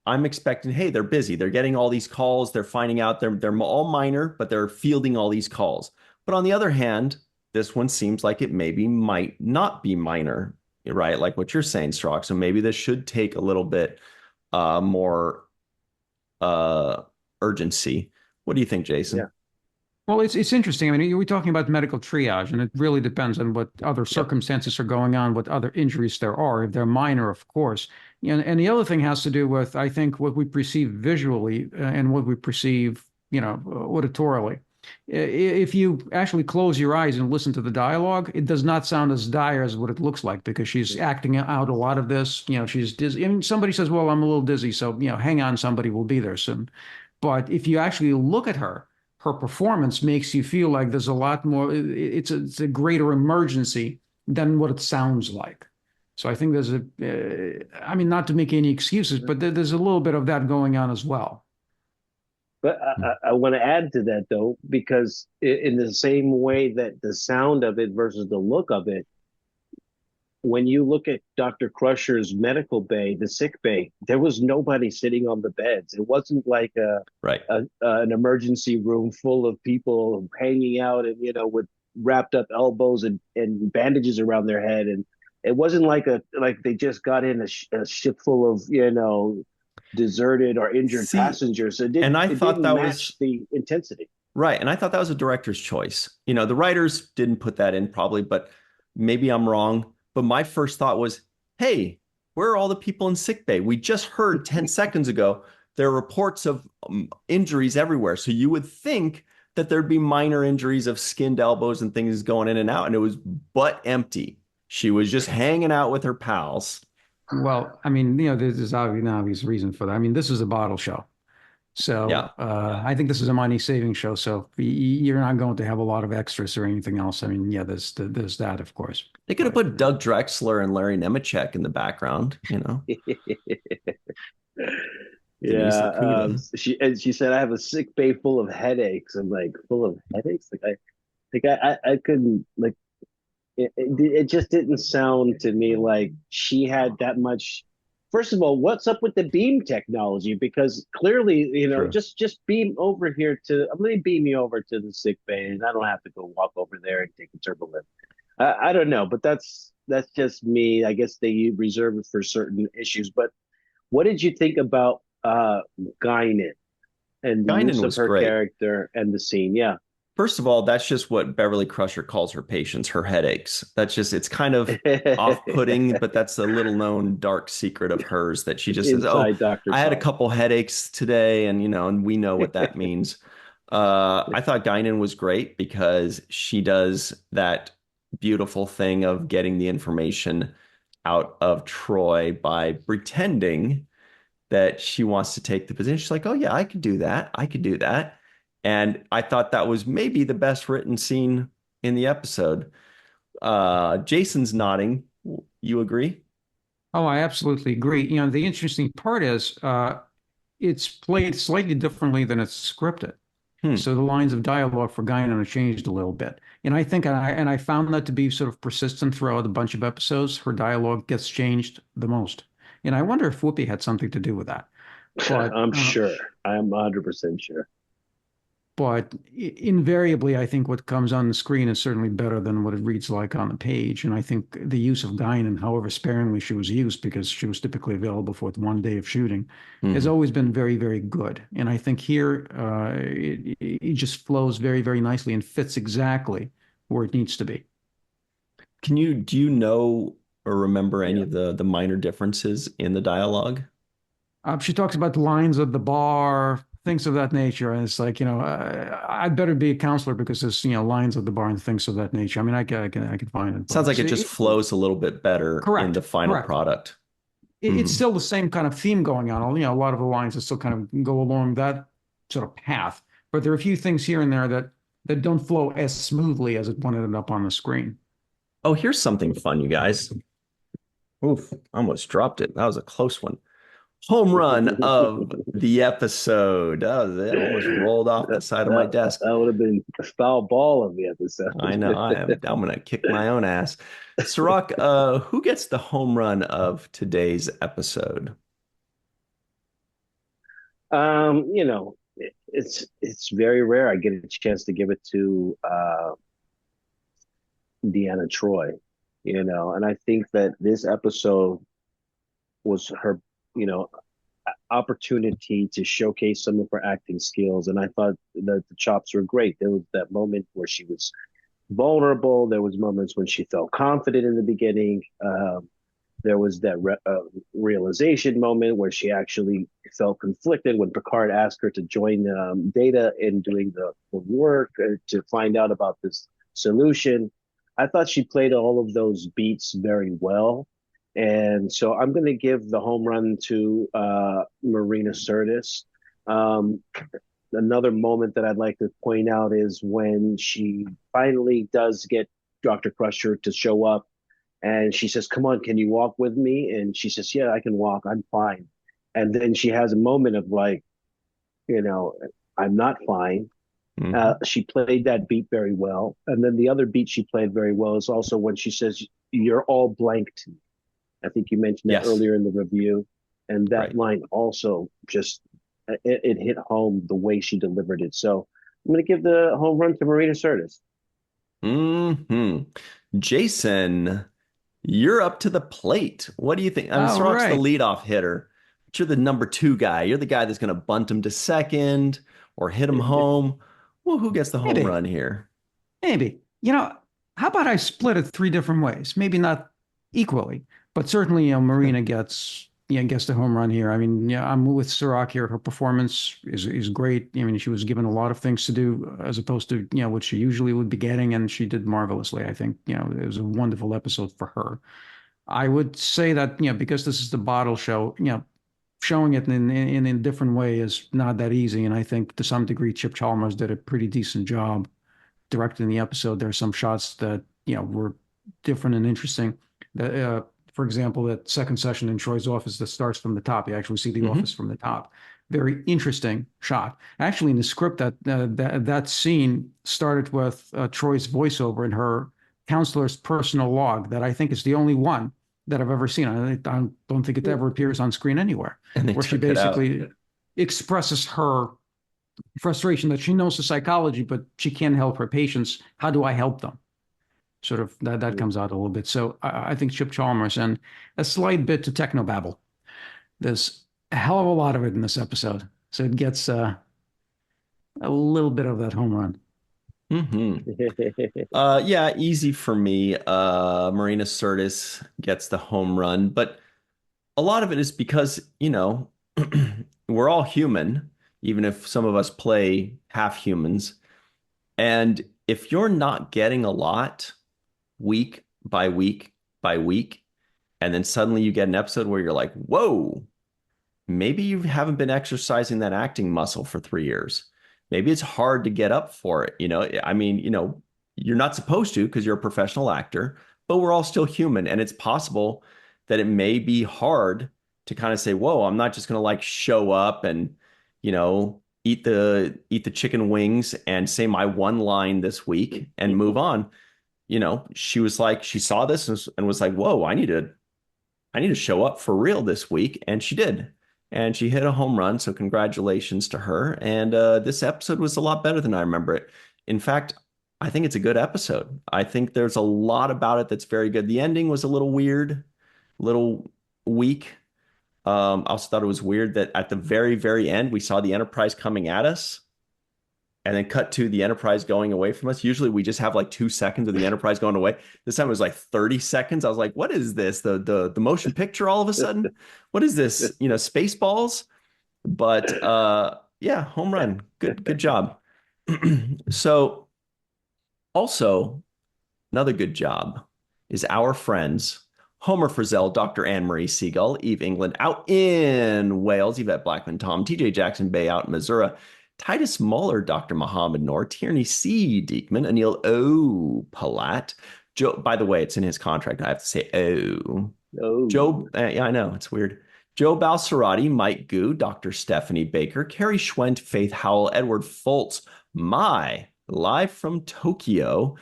[SPEAKER 1] I'm expecting, hey, they're busy. They're getting all these calls. They're finding out they're all minor, but they're fielding all these calls. But on the other hand, this one seems like it maybe might not be minor, right? Like what you're saying, Strzok. So maybe this should take a little bit more urgency. What do you think, Jason?
[SPEAKER 2] Yeah.
[SPEAKER 3] Well, it's interesting. I mean, we're talking about medical triage, and it really depends on what other circumstances are going on, what other injuries there are. If they're minor, of course. And the other thing has to do with, I think, what we perceive visually and what we perceive, auditorily. If you actually close your eyes and listen to the dialogue, it does not sound as dire as what it looks like, because she's acting out a lot of this. She's dizzy. I mean, somebody says, well, I'm a little dizzy, so, hang on, somebody will be there soon. But if you actually look at her performance makes you feel like there's a lot more, it's a greater emergency than what it sounds like. So I think there's I mean, not to make any excuses, but there's a little bit of that going on as well.
[SPEAKER 2] But I want to add to that, though, because in the same way that the sound of it versus the look of it, when you look at Dr. Crusher's medical bay, the sick bay, there was nobody sitting on the beds. It wasn't like an emergency room full of people hanging out and, with wrapped up elbows and bandages around their head. And it wasn't like they just got in a ship full of, deserted or injured passengers. So
[SPEAKER 1] I thought that was
[SPEAKER 2] the intensity.
[SPEAKER 1] Right. And I thought that was a director's choice. The writers didn't put that in probably, but maybe I'm wrong. But my first thought was, hey, where are all the people in sick bay? We just heard 10 seconds ago there are reports of injuries everywhere. So you would think that there'd be minor injuries of skinned elbows and things going in and out, and it was butt empty. She was just hanging out with her pals.
[SPEAKER 3] Well, I mean, there's an obvious reason for that. I mean, this is a bottle show. So
[SPEAKER 1] Yeah.
[SPEAKER 3] I think this is a money saving show. So you're not going to have a lot of extras or anything else. I mean, yeah, there's that, of course.
[SPEAKER 1] They could have
[SPEAKER 3] But
[SPEAKER 1] put Doug Drexler and Larry Nemechek in the background, Denise
[SPEAKER 2] Yeah,
[SPEAKER 1] Okuda.
[SPEAKER 2] she said I have a sick bay full of headaches. I'm like, full of headaches? I couldn't like it just didn't sound to me like she had that much. First of all, what's up with the beam technology? Because clearly,
[SPEAKER 1] True.
[SPEAKER 2] just beam over here to. Let me beam you over to the sick bay, and I don't have to go walk over there and take a turbo lift. I don't know, but that's just me. I guess they reserve it for certain issues. But what did you think about Guinan and the
[SPEAKER 1] Guinan
[SPEAKER 2] use of
[SPEAKER 1] was
[SPEAKER 2] her
[SPEAKER 1] great.
[SPEAKER 2] character and the scene? Yeah.
[SPEAKER 1] First of all, that's just what Beverly Crusher calls her patients, her headaches. It's kind of off-putting, but that's a little known dark secret of hers that she just says, "Oh,
[SPEAKER 2] Inside Dr.
[SPEAKER 1] I had a
[SPEAKER 2] Talk.
[SPEAKER 1] couple headaches today," and we know what that means. I thought Guinan was great because she does that beautiful thing of getting the information out of Troy by pretending that she wants to take the position. She's like, "Oh yeah, I could do that. I could do that." And I thought that was maybe the best written scene in the episode. Jason's nodding. You agree?
[SPEAKER 3] Oh, I absolutely agree. The interesting part is it's played slightly differently than it's scripted.
[SPEAKER 1] Hmm.
[SPEAKER 3] So the lines of dialogue for Guinan have changed a little bit. And I think, and I found that to be sort of persistent throughout a bunch of episodes. Her dialogue gets changed the most. And I wonder if Whoopi had something to do with that. But
[SPEAKER 2] I'm sure. I'm 100% sure.
[SPEAKER 3] Invariably, I think what comes on the screen is certainly better than what it reads like on the page. And I think the use of Guinan, however sparingly she was used, because she was typically available for one day of shooting, has
[SPEAKER 1] Hmm.
[SPEAKER 3] always been very, very good. And I think here it just flows very, very nicely and fits exactly where it needs to be.
[SPEAKER 1] Do you know or remember any
[SPEAKER 2] Yeah.
[SPEAKER 1] of the minor differences in the dialogue?
[SPEAKER 3] She talks about the lines of the bar, things of that nature. And it's like, I'd better be a counselor because there's, lines of the bar and things of that nature. I mean, I can find it, but
[SPEAKER 1] Sounds like it just flows a little bit better in the
[SPEAKER 3] correct,
[SPEAKER 1] final
[SPEAKER 3] correct.
[SPEAKER 1] product.
[SPEAKER 3] It's
[SPEAKER 1] Hmm.
[SPEAKER 3] still the same kind of theme going on. A lot of the lines that still kind of go along that sort of path, but there are a few things here and there that don't flow as smoothly as it ended up on the screen.
[SPEAKER 1] Oh, here's something fun, you guys. Oof, almost dropped it. That was a close one. Home run of the episode. Oh, that almost rolled off the side of my desk.
[SPEAKER 2] That would have been a foul ball of the episode.
[SPEAKER 1] I know. I'm gonna kick my own ass. Cirroc, who gets the home run of today's episode?
[SPEAKER 2] It's very rare I get a chance to give it to Deanna Troy, and I think that this episode was her, you know, opportunity to showcase some of her acting skills. And I thought that the chops were great. There was that moment where she was vulnerable. There was moments when she felt confident in the beginning. There was that realization moment where she actually felt conflicted when Picard asked her to join Data in doing the work to find out about this solution. I thought she played all of those beats very well. And so I'm going to give the home run to Marina Sirtis. Um, Another moment that I'd like to point out is when she finally does get Dr. Crusher to show up and she says, "Come on, can you walk with me?" And she says, "Yeah, I can walk. I'm fine." And then she has a moment of like, you know, "I'm not fine."
[SPEAKER 1] Mhm.
[SPEAKER 2] She played that beat very well. And then the other beat she played very well is also when she says, "You're all blank to me." I think you mentioned that
[SPEAKER 1] Yes,
[SPEAKER 2] earlier in the review. And that
[SPEAKER 1] right.
[SPEAKER 2] line also just, it hit home the way she delivered it. So I'm going to give the home run to Marina Sirtis.
[SPEAKER 1] Hmm. Jason, you're up to the plate. What do you think? I mean,
[SPEAKER 3] All
[SPEAKER 1] Cirroc's the
[SPEAKER 3] right.
[SPEAKER 1] leadoff hitter, but you're the number two guy. You're the guy that's going to bunt him to second or hit him home. Well, who gets the home
[SPEAKER 3] Maybe,
[SPEAKER 1] run here?
[SPEAKER 3] maybe. How about I split it three different ways? Maybe not. equally. But certainly, Marina gets the home run here. I mean, yeah, I'm with Cirroc here. Her performance is great. I mean, she was given a lot of things to do as opposed to what she usually would be getting, and she did marvelously. I think it was a wonderful episode for her. I would say that because this is the bottle show, showing it in a different way is not that easy. And I think to some degree, Chip Chalmers did a pretty decent job directing the episode. There are some shots that were different and interesting. That, for example, that second session in Troy's office that starts from the top. You actually see the office from the top. Very interesting shot. Actually, in the script, that scene started with Troy's voiceover in her counselor's personal log. That I think is the only one that I've ever seen. I don't think it ever appears on screen anywhere, where she basically expresses her frustration that she knows the psychology, but she can't help her patients. How do I help them? Sort of that comes out a little bit. So I think Chip Chalmers, and a slight bit to technobabble. There's a hell of a lot of it in this episode. So it gets a little bit of that home run.
[SPEAKER 1] Yeah, easy for me. Marina Sirtis gets the home run, but a lot of it is because, we're all human, even if some of us play half humans. And if you're not getting a lot week by week by week, and then suddenly you get an episode where you're like, whoa, maybe you haven't been exercising that acting muscle for 3 years. Maybe it's hard to get up for it. I mean, you're not supposed to because you're a professional actor, but we're all still human. And it's possible that it may be hard to kind of say, whoa, I'm not just going to like show up and, eat the chicken wings and say my one line this week and move on. She was like, she saw this and was like, whoa, I need to show up for real this week. And she did. And she hit a home run. So congratulations to her. And this episode was a lot better than I remember it. In fact, I think it's a good episode. I think there's a lot about it that's very good. The ending was a little weird, a little weak. I also thought it was weird that at the very, very end, we saw the Enterprise coming at us and then cut to the Enterprise going away from us. Usually we just have like 2 seconds of the Enterprise going away. This time it was like 30 seconds. I was like, what is this? The motion picture all of a sudden? What is this? Spaceballs? But yeah, home run. Good job. So also another good job is our friends Homer Frizzell, Dr. Marie Segal, Eve England out in Wales, Yvette Blackmon-Tom, TJ Jackson-Bey out in Missouri, Titus Mohler, Dr. Mohamed Noor, Tierney C, Dieckmann, Anil O, Polat. Joe, by the way, it's in his contract. I have to say Joe, yeah, I know, it's weird. Joe Balsarotti, Mike Goo, Dr. Stephanie Baker, Carrie Schwent, Faith Howell, Edward Foltz, live from Tokyo.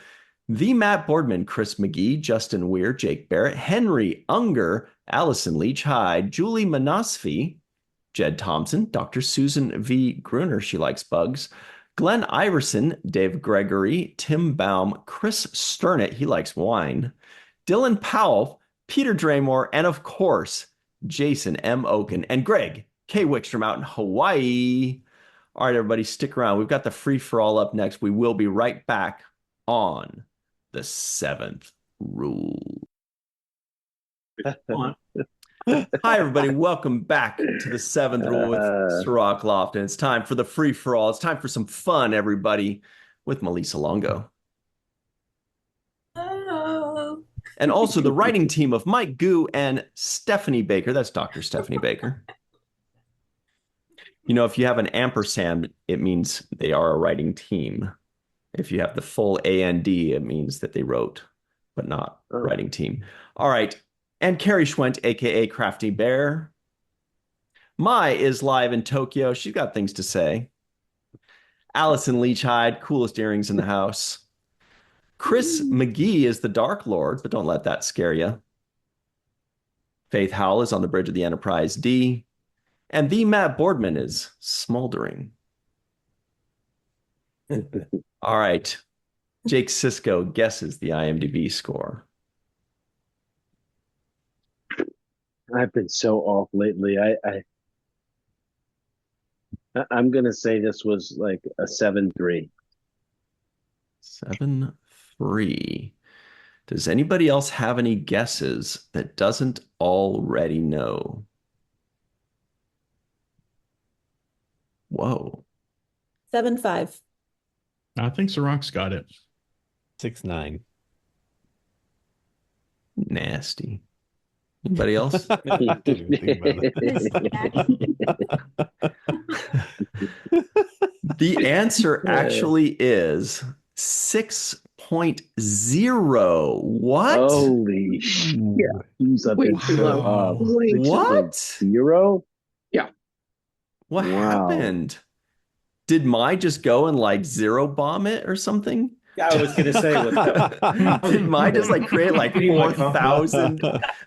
[SPEAKER 1] The Matt Boardman, Chris McGee, Justin Weir, Jake Barrett, Henry Unger, Allyson Leach-Heid, Julie Manasfi, Jed Thompson, Dr. Susan V. Gruner, she likes bugs, Glenn Iverson, Dave Gregory, Tim Baum, Chris Sternett, he likes wine, Dylan Powell, Peter Draymore, and of course, Jason M. Okun and Greg K. Wickstrom out in Hawaii. All right, everybody, stick around. We've got the free-for-all up next. We will be right back on the seventh rule. Hi, everybody. Welcome back to the seventh rule with Cirroc Lofton. It's time for the free-for-all. It's time for some fun, everybody, with Melissa Longo.
[SPEAKER 4] Hello.
[SPEAKER 1] And also the writing team of Mike Goo and Stephanie Baker. That's Dr. Stephanie Baker. If you have an ampersand, it means they are a writing team. If you have the full AND, it means that they wrote, but not writing team. All right. And Carrie Schwent, a.k.a. Crafty Bear. Mai is live in Tokyo. She's got things to say. Allyson Leach-Heid, coolest earrings in the house. Chris McGee is the Dark Lord, but don't let that scare you. Faith Howell is on the bridge of the Enterprise D. And the Matt Boardman is smoldering. All right. Jake Sisko guesses the IMDb score.
[SPEAKER 2] I've been so off lately. I'm gonna say this was like a 7-3.
[SPEAKER 1] 7-3. Does anybody else have any guesses that doesn't already know? Whoa.
[SPEAKER 4] 7-5.
[SPEAKER 5] I think Cirroc's got it.
[SPEAKER 6] 6-9.
[SPEAKER 1] Nasty. Anybody else?
[SPEAKER 6] I didn't even think about that.
[SPEAKER 1] The answer actually is 6.0. What?
[SPEAKER 2] Holy shit. He's up in
[SPEAKER 1] What?
[SPEAKER 2] 0?
[SPEAKER 1] What
[SPEAKER 2] Wow.
[SPEAKER 1] happened? Did Mai just go and like zero bomb it or something?
[SPEAKER 7] Yeah, I was gonna say
[SPEAKER 1] Did Mai just like create like 4,000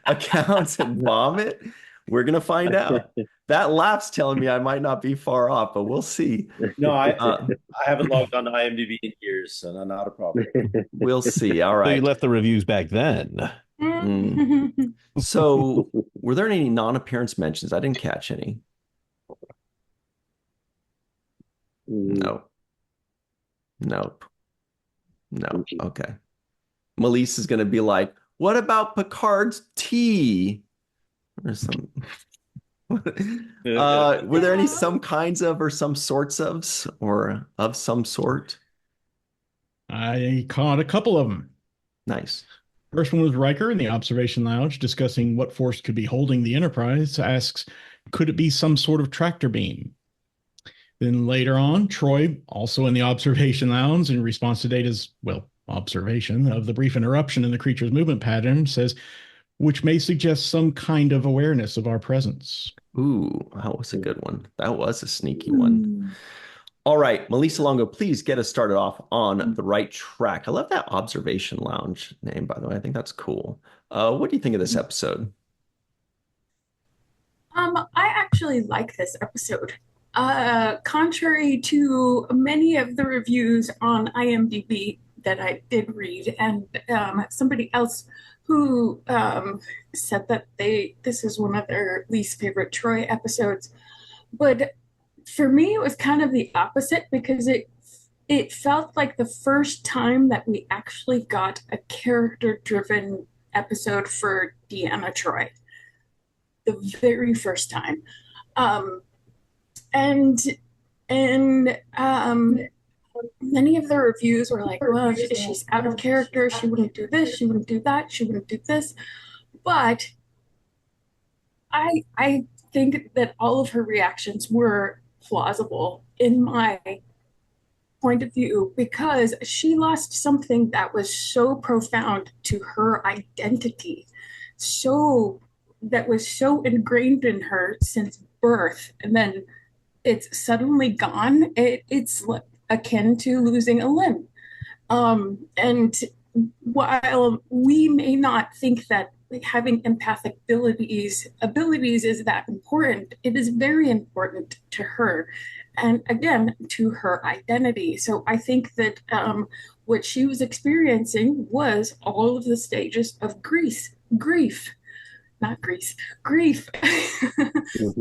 [SPEAKER 1] accounts and bomb it? We're gonna find out. That laugh's telling me I might not be far off, but we'll see.
[SPEAKER 7] No, I haven't logged on to IMDb in years, so not a problem.
[SPEAKER 1] We'll see. All
[SPEAKER 6] So
[SPEAKER 1] right.
[SPEAKER 6] you left the reviews back then.
[SPEAKER 1] So, were there any non-appearance mentions? I didn't catch any. No. Nope. No. Okay. Melise is going to be like, what about Picard's tea? Or some. Were there any some kinds of or some sorts ofs or of some sort?
[SPEAKER 5] I caught a couple of them.
[SPEAKER 1] Nice.
[SPEAKER 5] First one was Riker in the observation lounge discussing what force could be holding the Enterprise. Asks, could it be some sort of tractor beam? Then later on, Troy, also in the observation lounge, in response to Data's, observation of the brief interruption in the creature's movement pattern, says, which may suggest some kind of awareness of our presence.
[SPEAKER 1] Ooh, that was a good one. That was a sneaky one. All right, Melissa Longo, please get us started off on the right track. I love that observation lounge name, by the way. I think that's cool. What do you think of this episode?
[SPEAKER 8] I actually like this episode. Contrary to many of the reviews on IMDb that I did read, and somebody else who said that this is one of their least favorite Troy episodes, but for me it was kind of the opposite, because it felt like the first time that we actually got a character-driven episode for Deanna Troi. The very first time. And many of the reviews were like, well, she's out of character, she wouldn't do this, she wouldn't do that, she wouldn't do this. But I think that all of her reactions were plausible in my point of view, because she lost something that was so profound to her identity, that was so ingrained in her since birth, and then it's suddenly gone. It's akin to losing a limb. And while we may not think that having empathic abilities is that important, it is very important to her, and again, to her identity. So I think that what she was experiencing was all of the stages of grief,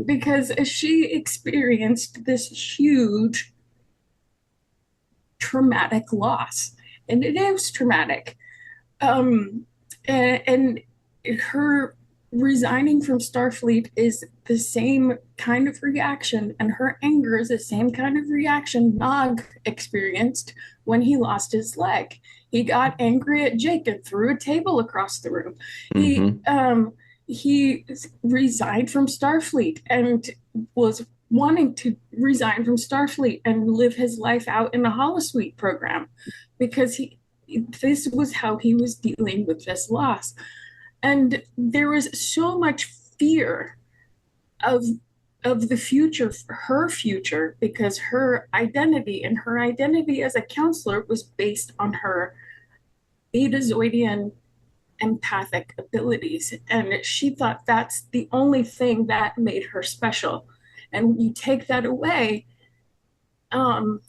[SPEAKER 8] because she experienced this huge traumatic loss, and it is traumatic. And her resigning from Starfleet is the same kind of reaction, and her anger is the same kind of reaction Nog experienced when he lost his leg. He got angry at Jake and threw a table across the room. He resigned from Starfleet and was wanting to resign from Starfleet and live his life out in a holosuite program, because this was how he was dealing with this loss. And there was so much fear of the future, her future, because her identity as a counselor was based on her Betazoidian empathic abilities, and she thought that's the only thing that made her special. And when you take that away, then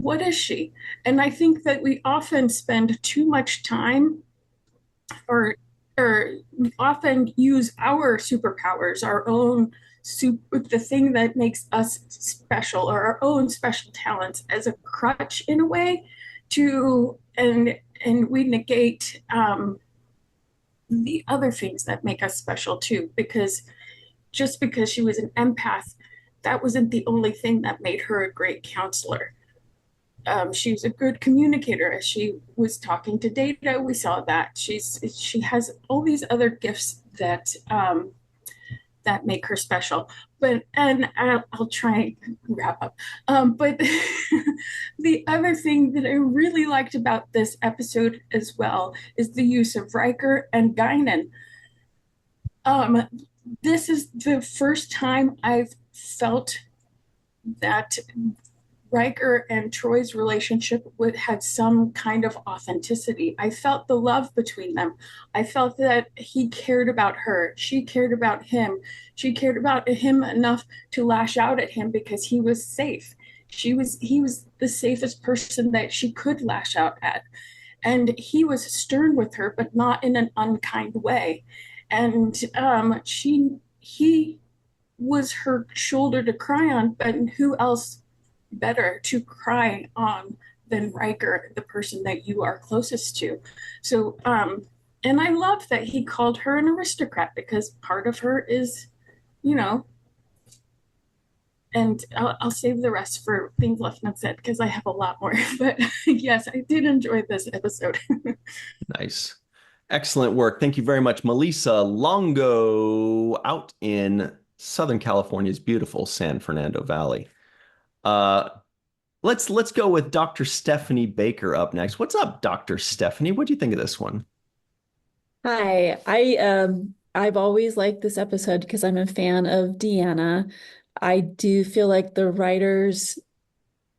[SPEAKER 8] what is she? And I think that we often spend too much time, or we often use our superpowers, our own the thing that makes us special, or our own special talents, as a crutch in a way, and and we negate the other things that make us special too, because just because she was an empath, that wasn't the only thing that made her a great counselor. She was a good communicator. As she was talking to Data, we saw that she has all these other gifts that that make her special. But and I'll try and wrap up. But the other thing that I really liked about this episode as well is the use of Riker and Guinan. This is the first time I've felt that Riker and Troy's relationship would have some kind of authenticity. I felt the love between them. I felt that he cared about her. She cared about him. She cared about him enough to lash out at him because he was safe. He was the safest person that she could lash out at. And he was stern with her, but not in an unkind way. And he was her shoulder to cry on, but who else better to cry on than Riker, the person that you are closest to? So, and I love that he called her an aristocrat, because part of her is, and I'll save the rest for things left unsaid because I have a lot more. But yes, I did enjoy this episode.
[SPEAKER 1] Nice. Excellent work. Thank you very much, Melissa Longo, out in Southern California's beautiful San Fernando Valley. Let's go with Dr. Stephanie Baker up next. What's up, Dr. Stephanie? What do you think of this one?
[SPEAKER 4] Hi, I've always liked this episode because I'm a fan of Deanna. I do feel like the writers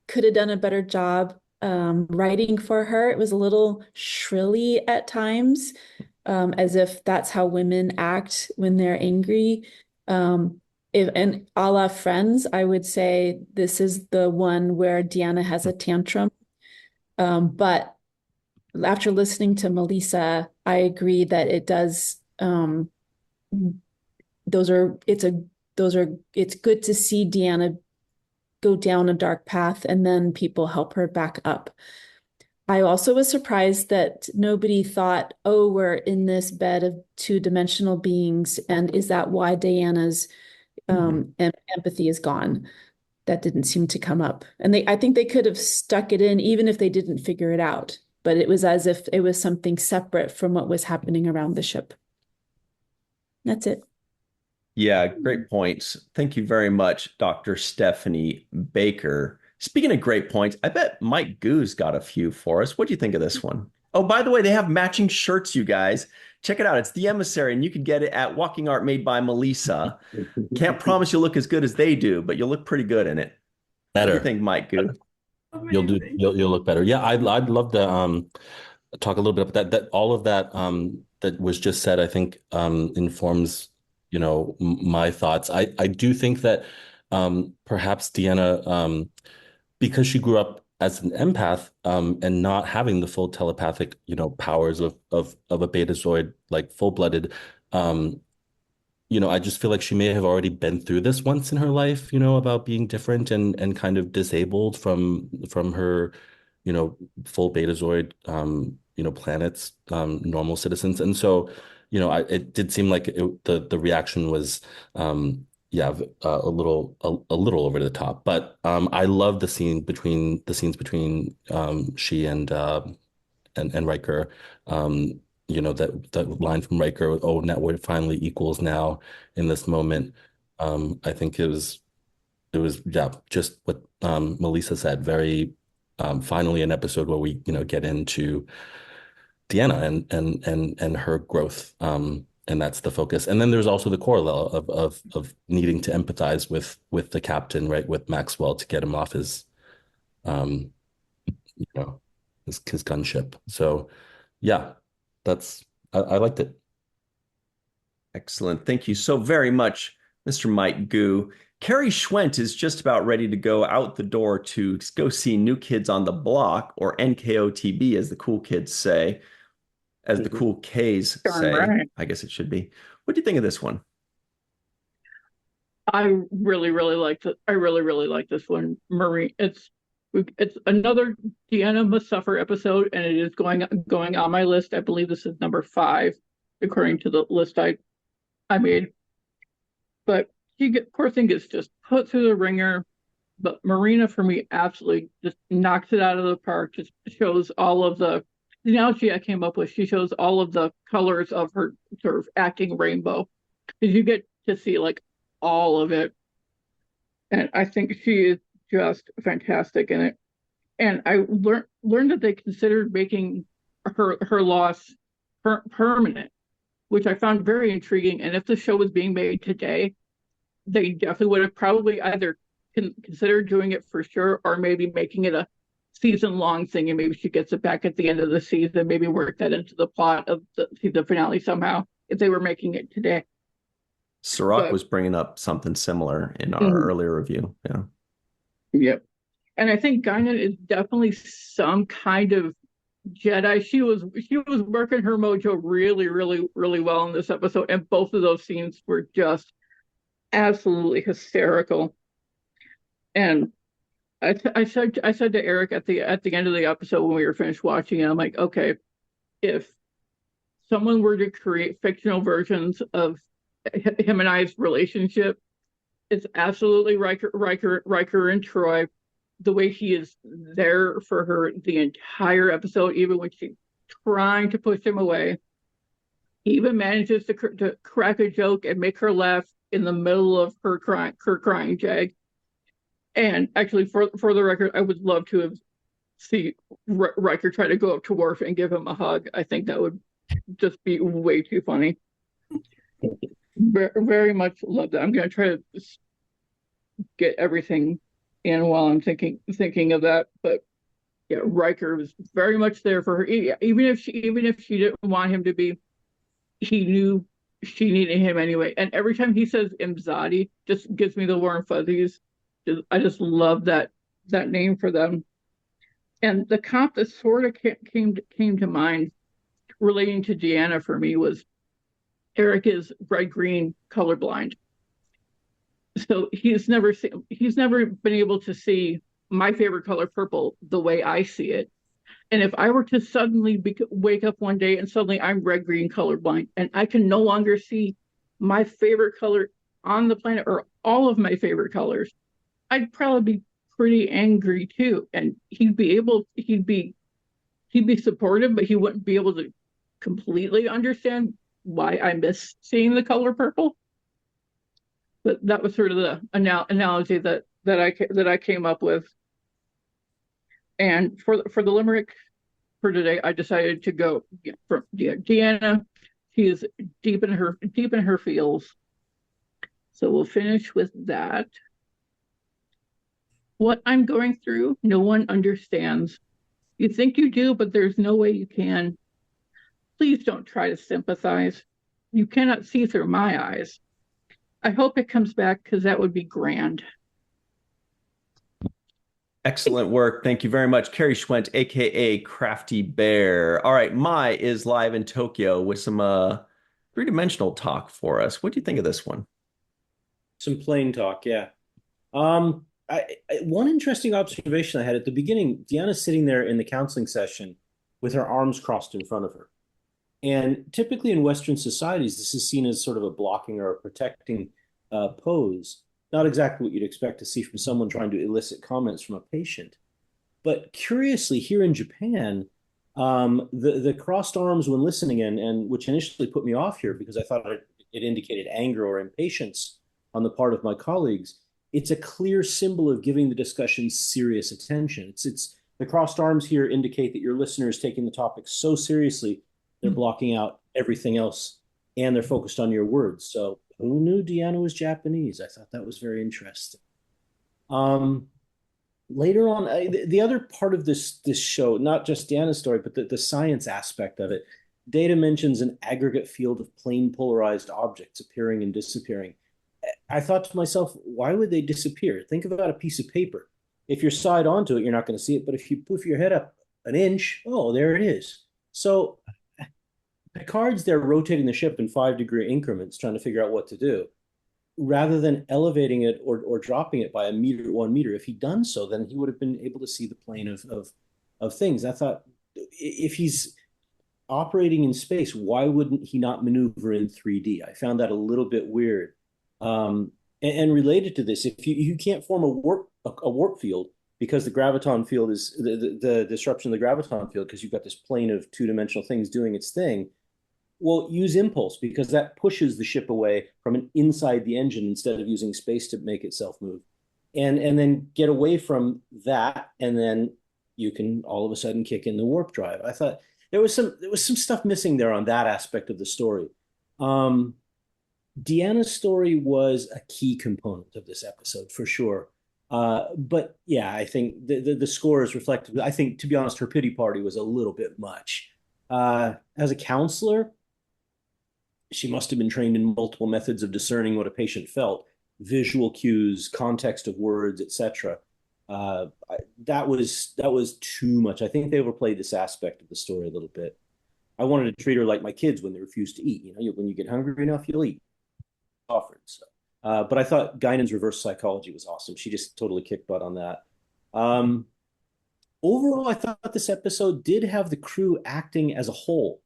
[SPEAKER 4] could have done a better job writing for her. It was a little shrilly at times, as if that's how women act when they're angry. And a la Friends, I would say this is the one where Deanna has a tantrum. But after listening to Melissa, I agree that it does. It's good to see Deanna go down a dark path and then people help her back up. I also was surprised that nobody thought, oh, we're in this bed of two-dimensional beings, and is that why Diana's empathy is gone? That didn't seem to come up. And I think they could have stuck it in even if they didn't figure it out, but it was as if it was something separate from what was happening around the ship. That's it.
[SPEAKER 1] Yeah, great points. Thank you very much, Dr. Stephanie Baker. Speaking of great points, I bet Mike Goo's got a few for us. What do you think of this one? Oh, by the way, they have matching shirts, you guys. Check it out. It's The Emissary, and you can get it at Walking Art Made by Melissa. Can't promise you'll look as good as they do, but you'll look pretty good in it.
[SPEAKER 6] Better.
[SPEAKER 1] What do you think, Mike Goo?
[SPEAKER 6] You'll look better. Yeah, I'd love to talk a little bit about that all of that that was just said, I think informs my thoughts. I do think that perhaps Deanna, because she grew up as an empath and not having the full telepathic powers of a Betazoid, like full-blooded, I just feel like she may have already been through this once in her life, about being different and kind of disabled from her full Betazoid planets, normal citizens. And so it did seem like the reaction was a little over the top, but I love the scenes between she and Riker. That line from Riker, "Oh, now we're finally equals now in this moment." I think it was just what Melissa said. Very finally an episode where we get into Deanna and her growth. And that's the focus. And then there's also the corollary of needing to empathize with the captain, right, with Maxwell, to get him off his his gunship. So yeah, I liked it.
[SPEAKER 1] Excellent. Thank you so very much, Mr. Mike Goo. Carrie Schwent is just about ready to go out the door to go see New Kids on the Block, or NKOTB, as the cool kids say. As the cool K's say, right. I guess it should be. What do you think of this one?
[SPEAKER 9] I really, really like it. I really, really like this one, Marie. It's It's another Deanna Must Suffer episode, and it is going on my list. I believe this is number 5, according to the list I made. But poor thing gets just put through the ringer. But Marina, for me, absolutely just knocks it out of the park. Just shows all of the analogy I came up with. She shows all of the colors of her sort of acting rainbow, because you get to see like all of it. And I think she is just fantastic in it. And I learned that they considered making her loss permanent, which I found very intriguing. And if the show was being made today, they definitely would have probably either considered doing it for sure, or maybe making it a season-long thing, and maybe she gets it back at the end of the season, maybe work that into the plot of the season finale somehow, if they were making it today.
[SPEAKER 1] Cirroc was bringing up something similar in our earlier review. Yeah.
[SPEAKER 9] Yep. And I think Guinan is definitely some kind of Jedi. She was working her mojo really, really, really well in this episode, and both of those scenes were just absolutely hysterical. And I said to Eric at the end of the episode when we were finished watching it, I'm like, okay, if someone were to create fictional versions of him and I's relationship, it's absolutely Riker and Troy. The way he is there for her the entire episode, even when she's trying to push him away, he even manages to crack a joke and make her laugh in the middle of her crying jag. And actually, for the record, I would love to have seen Riker try to go up to Worf and give him a hug. I think that would just be way too funny. Very much love that. I'm going to try to get everything in while I'm thinking of that. But yeah, Riker was very much there for her. Even if she didn't want him to be, he knew she needed him anyway. And every time he says Imzadi, just gives me the warm fuzzies. I just love that name for them. And the comp that sort of came to mind relating to Deanna for me was Eric is red-green colorblind. So he's never been able to see my favorite color, purple, the way I see it. And if I were to suddenly wake up one day and suddenly I'm red-green colorblind and I can no longer see my favorite color on the planet or all of my favorite colors, I'd probably be pretty angry too. And he'd be supportive, but he wouldn't be able to completely understand why I miss seeing the color purple. But that was sort of the analogy that I came up with. And for the limerick for today, I decided to go from Deanna. She is deep in her feels. So we'll finish with that. What I'm going through, no one understands. You think you do, but there's no way you can. Please don't try to sympathize. You cannot see through my eyes. I hope it comes back, because that would be grand.
[SPEAKER 1] Excellent work. Thank you very much, Carrie Schwent, aka Crafty Bear. All right, Mai is live in Tokyo with some three-dimensional talk for us. What do you think of this one?
[SPEAKER 7] Some plain talk, yeah. One interesting observation I had at the beginning, Deanna's sitting there in the counseling session with her arms crossed in front of her. And typically in Western societies, this is seen as sort of a blocking or a protecting pose. Not exactly what you'd expect to see from someone trying to elicit comments from a patient. But curiously, here in Japan, the crossed arms when listening and which initially put me off here because I thought it indicated anger or impatience on the part of my colleagues, it's a clear symbol of giving the discussion serious attention. It's the crossed arms here indicate that your listener is taking the topic so seriously, they're blocking out everything else, and they're focused on your words. So who knew Deanna was Japanese? I thought that was very interesting. Later on, the other part of this show, not just Deanna's story, but the science aspect of it, Data mentions an aggregate field of plane polarized objects appearing and disappearing. I thought to myself, why would they disappear? Think about a piece of paper. If you're side onto it, you're not going to see it. But if you poof your head up an inch, oh, there it is. So Picard's there rotating the ship in 5-degree increments, trying to figure out what to do. rather than elevating it or dropping it by a meter, 1 meter, if he'd done so, then he would have been able to see the plane of things. I thought, if he's operating in space, why wouldn't he not maneuver in 3D? I found that a little bit weird. And related to this, if you can't form a warp field because the graviton field is the disruption of the graviton field, because you've got this plane of two-dimensional things doing its thing, well, use impulse, because that pushes the ship away from inside the engine instead of using space to make itself move. And then get away from that, and then you can all of a sudden kick in the warp drive. I thought there was some stuff missing there on that aspect of the story. Deanna's story was a key component of this episode for sure. But yeah, I think the score is reflective. I think, to be honest, her pity party was a little bit much. As a counselor, she must have been trained in multiple methods of discerning what a patient felt, visual cues, context of words, etc. That was too much. I think they overplayed this aspect of the story a little bit. I wanted to treat her like my kids when they refuse to eat. When you get hungry enough, you'll eat. Offered. So, but I thought Guinan's reverse psychology was awesome. She just totally kicked butt on that. Overall, I thought this episode did have the crew acting as a whole.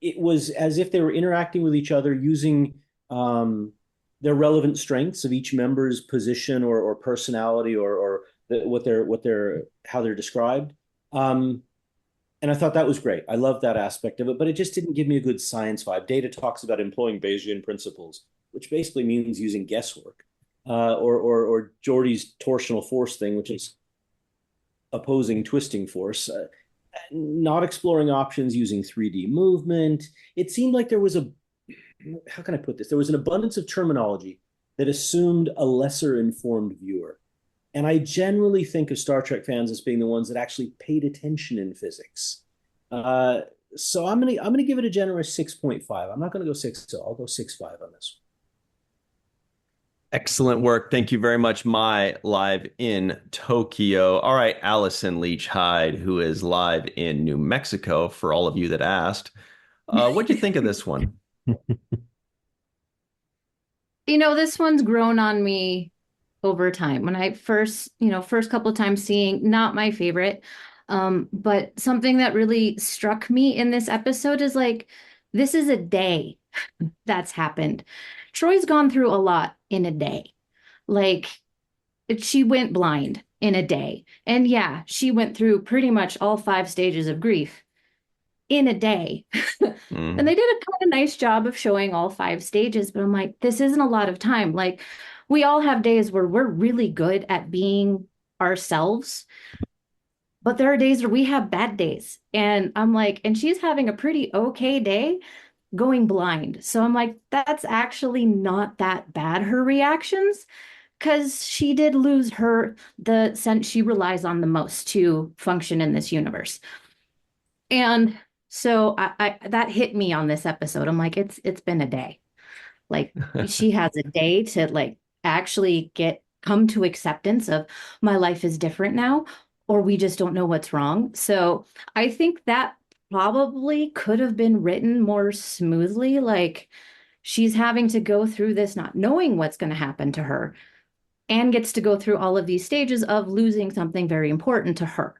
[SPEAKER 7] It was as if they were interacting with each other using their relevant strengths of each member's position or personality or how they're described. And I thought that was great. I loved that aspect of it, but it just didn't give me a good science vibe. Data talks about employing Bayesian principles, which basically means using guesswork, or Geordi's torsional force thing, which is opposing twisting force. Not exploring options using 3D movement. It seemed like there was how can I put this? There was an abundance of terminology that assumed a lesser informed viewer. And I generally think of Star Trek fans as being the ones that actually paid attention in physics. So I'm gonna give it a generous 6.5. I'm not gonna go 6, so I'll go 6.5 on this.
[SPEAKER 1] Excellent work. Thank you very much, Mai, live in Tokyo. All right, Allyson Leach-Heid, who is live in New Mexico, for all of you that asked. What do you think of this one?
[SPEAKER 10] This one's grown on me over time. When I first couple of times seeing, not my favorite, but something that really struck me in this episode is this is a day that's happened. Troy's gone through a lot in a day. She went blind in a day. And yeah, she went through pretty much all 5 stages of grief in a day. And they did a kind of nice job of showing all 5 stages, but I'm like, this isn't a lot of time. We all have days where we're really good at being ourselves, but there are days where we have bad days. And I'm like, and she's having a pretty okay day going blind. So I'm like, that's actually not that bad, her reactions, because she did lose the sense she relies on the most to function in this universe. And so I that hit me on this episode. I'm like, it's been a day. She has a day to actually come to acceptance of my life is different now, or we just don't know what's wrong. So I think that probably could have been written more smoothly. She's having to go through this not knowing what's going to happen to her, and gets to go through all of these stages of losing something very important to her.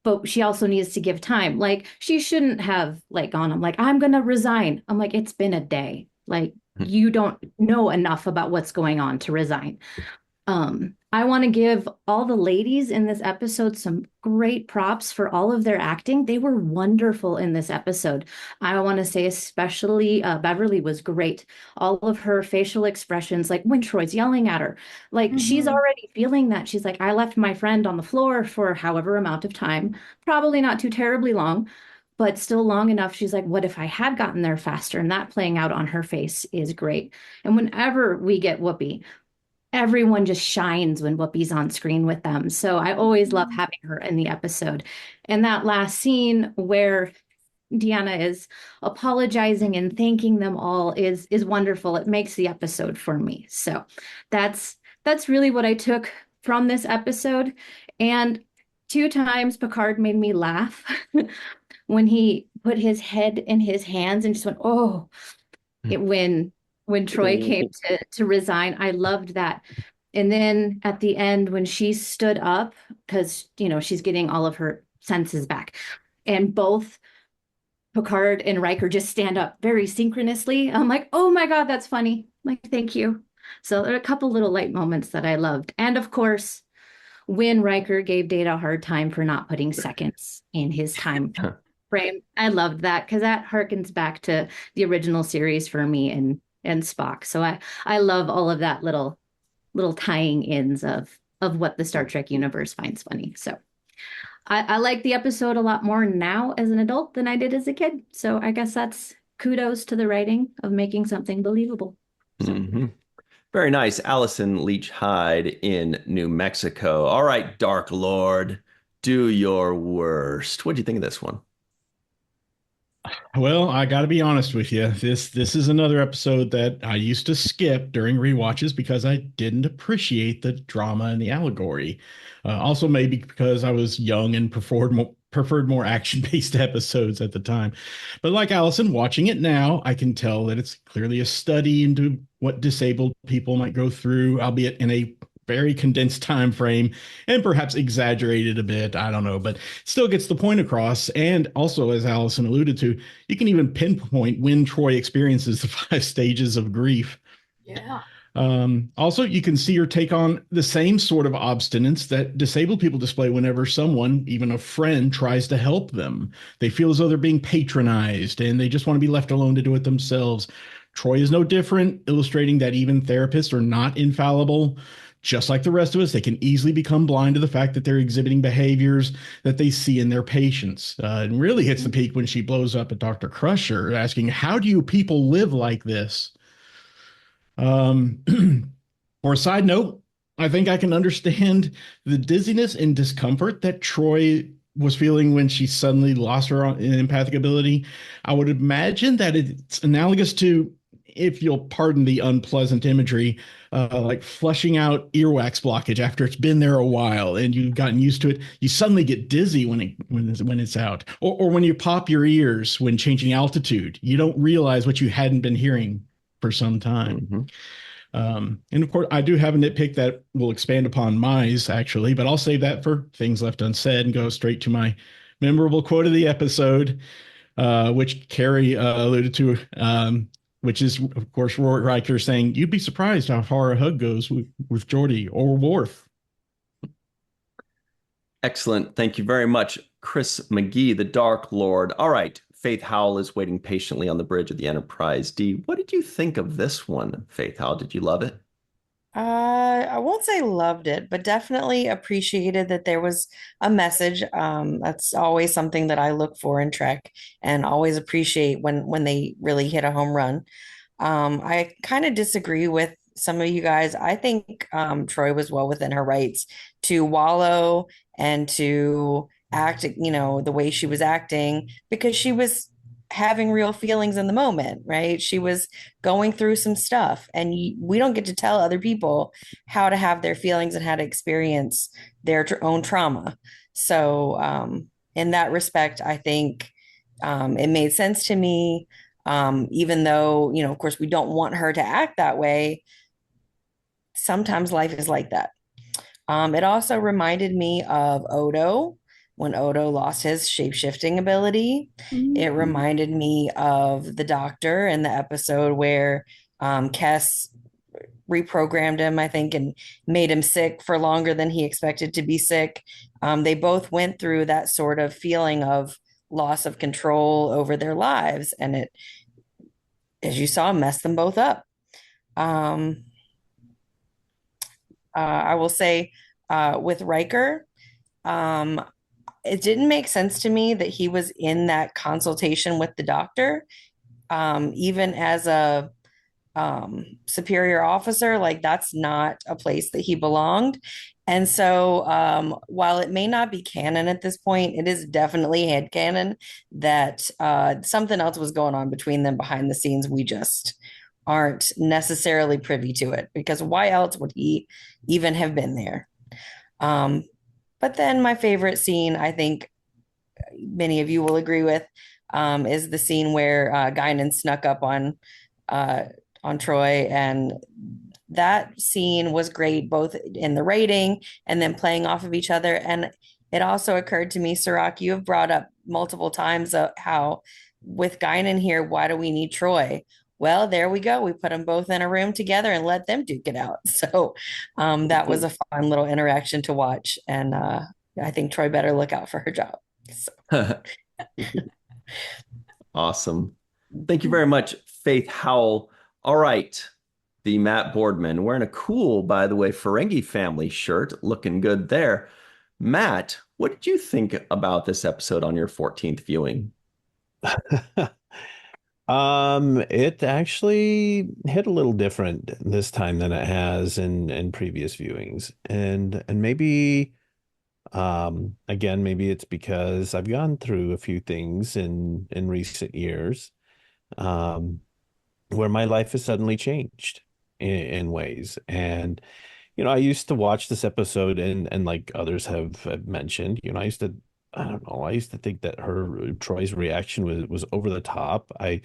[SPEAKER 10] But she also needs to give time. She shouldn't have gone, I'm going to resign. I'm like, it's been a day. You don't know enough about what's going on to resign. I want to give all the ladies in this episode some great props for all of their acting. They were wonderful in this episode. I want to say especially Beverly was great. All of her facial expressions, when Troy's yelling at her, she's already feeling that. She's like, I left my friend on the floor for however amount of time, probably not too terribly long, but still long enough. She's like, what if I had gotten there faster? And that playing out on her face is great. And whenever we get Whoopi, everyone just shines when Whoopi's on screen with them. So I always love having her in the episode. And that last scene where Deanna is apologizing and thanking them all is wonderful. It makes the episode for me. So that's really what I took from this episode. And 2 times Picard made me laugh when he put his head in his hands and just went, oh, when when Troy came to resign. I loved that. And then at the end, when she stood up, because, she's getting all of her senses back, and both Picard and Riker just stand up very synchronously. I'm like, oh my God, that's funny. I'm like, thank you. So there are a couple little light moments that I loved. And of course, when Riker gave Data a hard time for not putting seconds in his time frame, I loved that because that harkens back to the original series for me and Spock. So I love all of that little tying ins of what the Star Trek universe finds funny. So I like the episode a lot more now as an adult than I did as a kid. So I guess that's kudos to the writing of making something believable. So.
[SPEAKER 1] Mm-hmm. Very nice. Allyson Leach-Heid in New Mexico. All right, Dark Lord, do your worst. What do you think of this one?
[SPEAKER 5] Well, I got to be honest with you. This is another episode that I used to skip during rewatches because I didn't appreciate the drama and the allegory. Also, maybe because I was young and preferred more action-based episodes at the time. But like Allyson, watching it now, I can tell that it's clearly a study into what disabled people might go through, albeit in a very condensed time frame and perhaps exaggerated a bit. I don't know, but still gets the point across. And also, as Allyson alluded to, you can even pinpoint when Troy experiences the 5 stages of grief.
[SPEAKER 8] Yeah.
[SPEAKER 5] Also, you can see her take on the same sort of obstinance that disabled people display whenever someone, even a friend, tries to help them. They feel as though they're being patronized and they just want to be left alone to do it themselves. Troy is no different, illustrating that even therapists are not infallible. Just like the rest of us, they can easily become blind to the fact that they're exhibiting behaviors that they see in their patients. It really hits the peak when she blows up at Dr. Crusher, asking, how do you people live like this? For a side note, I think I can understand the dizziness and discomfort that Troy was feeling when she suddenly lost her empathic ability. I would imagine that it's analogous to, if you'll pardon the unpleasant imagery, like flushing out earwax blockage after it's been there a while and you've gotten used to it. You suddenly get dizzy when it's out, or when you pop your ears when changing altitude. You don't realize what you hadn't been hearing for some time.
[SPEAKER 1] Mm-hmm.
[SPEAKER 5] And of course, I do have a nitpick that will expand upon Mize, actually, but I'll save that for things left unsaid and go straight to my memorable quote of the episode, which Carrie alluded to, which is, of course, Roy Riker saying, "You'd be surprised how far a hug goes with Geordi or Worf."
[SPEAKER 1] Excellent. Thank you very much, Chris McGee, the Dark Lord. All right. Faith Howell is waiting patiently on the bridge of the Enterprise D. What did you think of this one, Faith Howell? Did you love it?
[SPEAKER 11] I won't say loved it, but definitely appreciated that there was a message. That's always something that I look for in Trek and always appreciate when they really hit a home run. I kind of disagree with some of you guys. I think Troy was well within her rights to wallow and to act, the way she was acting, because she was having real feelings in the moment, right? She was going through some stuff, and we don't get to tell other people how to have their feelings and how to experience their own trauma. So in that respect, I think it made sense to me, even though, of course, we don't want her to act that way. Sometimes life is like that. It also reminded me of Odo, when Odo lost his shape-shifting ability. It reminded me of the Doctor in the episode where Kes reprogrammed him, I think, and made him sick for longer than he expected to be sick. They both went through that sort of feeling of loss of control over their lives, and it, as you saw, messed them both up. I will say with Riker, it didn't make sense to me that he was in that consultation with the Doctor, even as a superior officer. Like, that's not a place that he belonged. And so while it may not be canon at this point, it is definitely headcanon that something else was going on between them behind the scenes. We just aren't necessarily privy to it, because why else would he even have been there? But then my favorite scene, I think many of you will agree with, is the scene where Guinan snuck up on on Troy, and that scene was great, both in the rating and then playing off of each other. And it also occurred to me, Cirroc, you have brought up multiple times how with Guinan here, why do we need Troy? Well, there we go. We put them both in a room together and let them duke it out. So that was a fun little interaction to watch. And I think Troy better look out for her job. So.
[SPEAKER 1] Awesome. Thank you very much, Faith Howell. All right. The Matt Boardman wearing a cool, by the way, Ferengi family shirt. Looking good there. Matt, what did you think about this episode on your 14th viewing?
[SPEAKER 12] It actually hit a little different this time than it has in previous viewings. And maybe again, maybe it's because I've gone through a few things in recent years where my life has suddenly changed in ways. And I used to watch this episode and like others have mentioned, I don't know, I used to think that Troy's reaction was over the top. I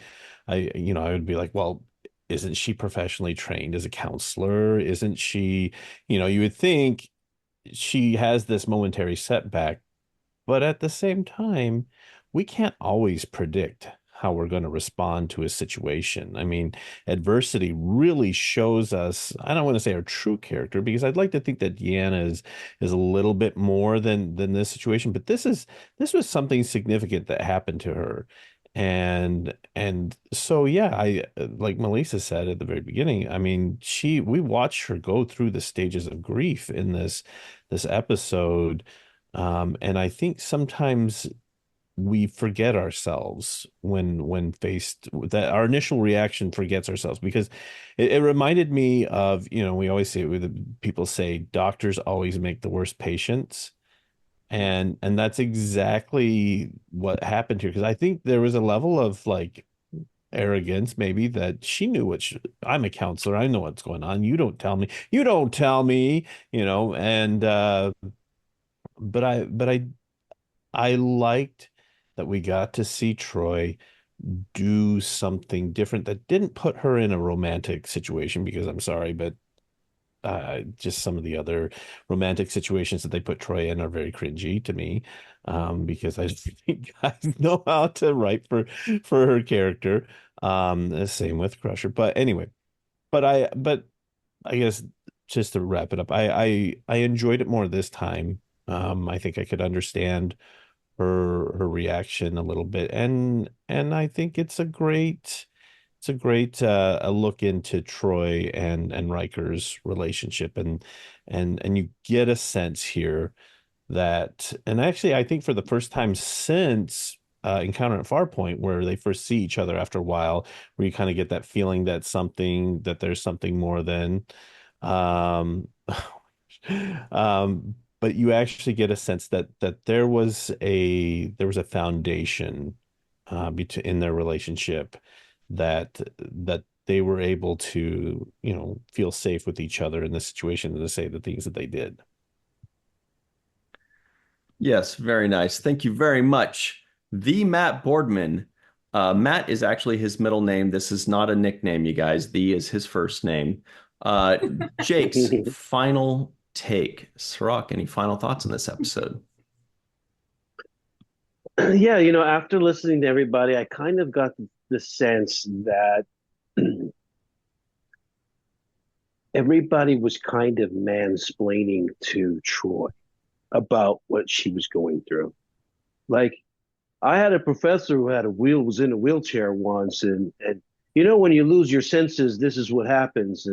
[SPEAKER 12] would be like, well, isn't she professionally trained as a counselor? Isn't she, you would think she has this momentary setback, but at the same time, we can't always predict how we're going to respond to a situation. I mean, adversity really shows us, I don't want to say our true character, because I'd like to think that Deanna is a little bit more than this situation, but this was something significant that happened to her. And so yeah, I like Melissa said at the very beginning, I mean, we watched her go through the stages of grief in this episode. And I think sometimes we forget ourselves when faced with that. Our initial reaction forgets ourselves, because it reminded me of, we always say, people say doctors always make the worst patients. And that's exactly what happened here. Because I think there was a level of like arrogance, maybe, that she knew I'm a counselor. I know what's going on. You don't tell me. You don't tell me, and, but I liked that we got to see Troy do something different that didn't put her in a romantic situation, because I'm sorry, but just some of the other romantic situations that they put Troy in are very cringy to me, because I think guys know how to write for her character. The same with Crusher. But anyway, but I guess just to wrap it up, I enjoyed it more this time. I think I could understand her reaction a little bit, and I think it's a great a look into Troy and Riker's relationship, and you get a sense here that, and actually I think for the first time since Encounter at Farpoint, where they first see each other after a while, where you kind of get that feeling that there's something more than um but you actually get a sense that there was a foundation in their relationship, that they were able to feel safe with each other in this situation, and to say the things that they did.
[SPEAKER 1] Yes, very nice. Thank you very much. The Matt Boardman. Matt is actually his middle name. This is not a nickname, you guys. The is his first name. Jake's final take. Cirroc, any final thoughts on this episode?
[SPEAKER 2] Yeah, after listening to everybody, I kind of got the sense that everybody was kind of mansplaining to Troy about what she was going through. Like, I had a professor who was in a wheelchair once, and when you lose your senses, this is what happens.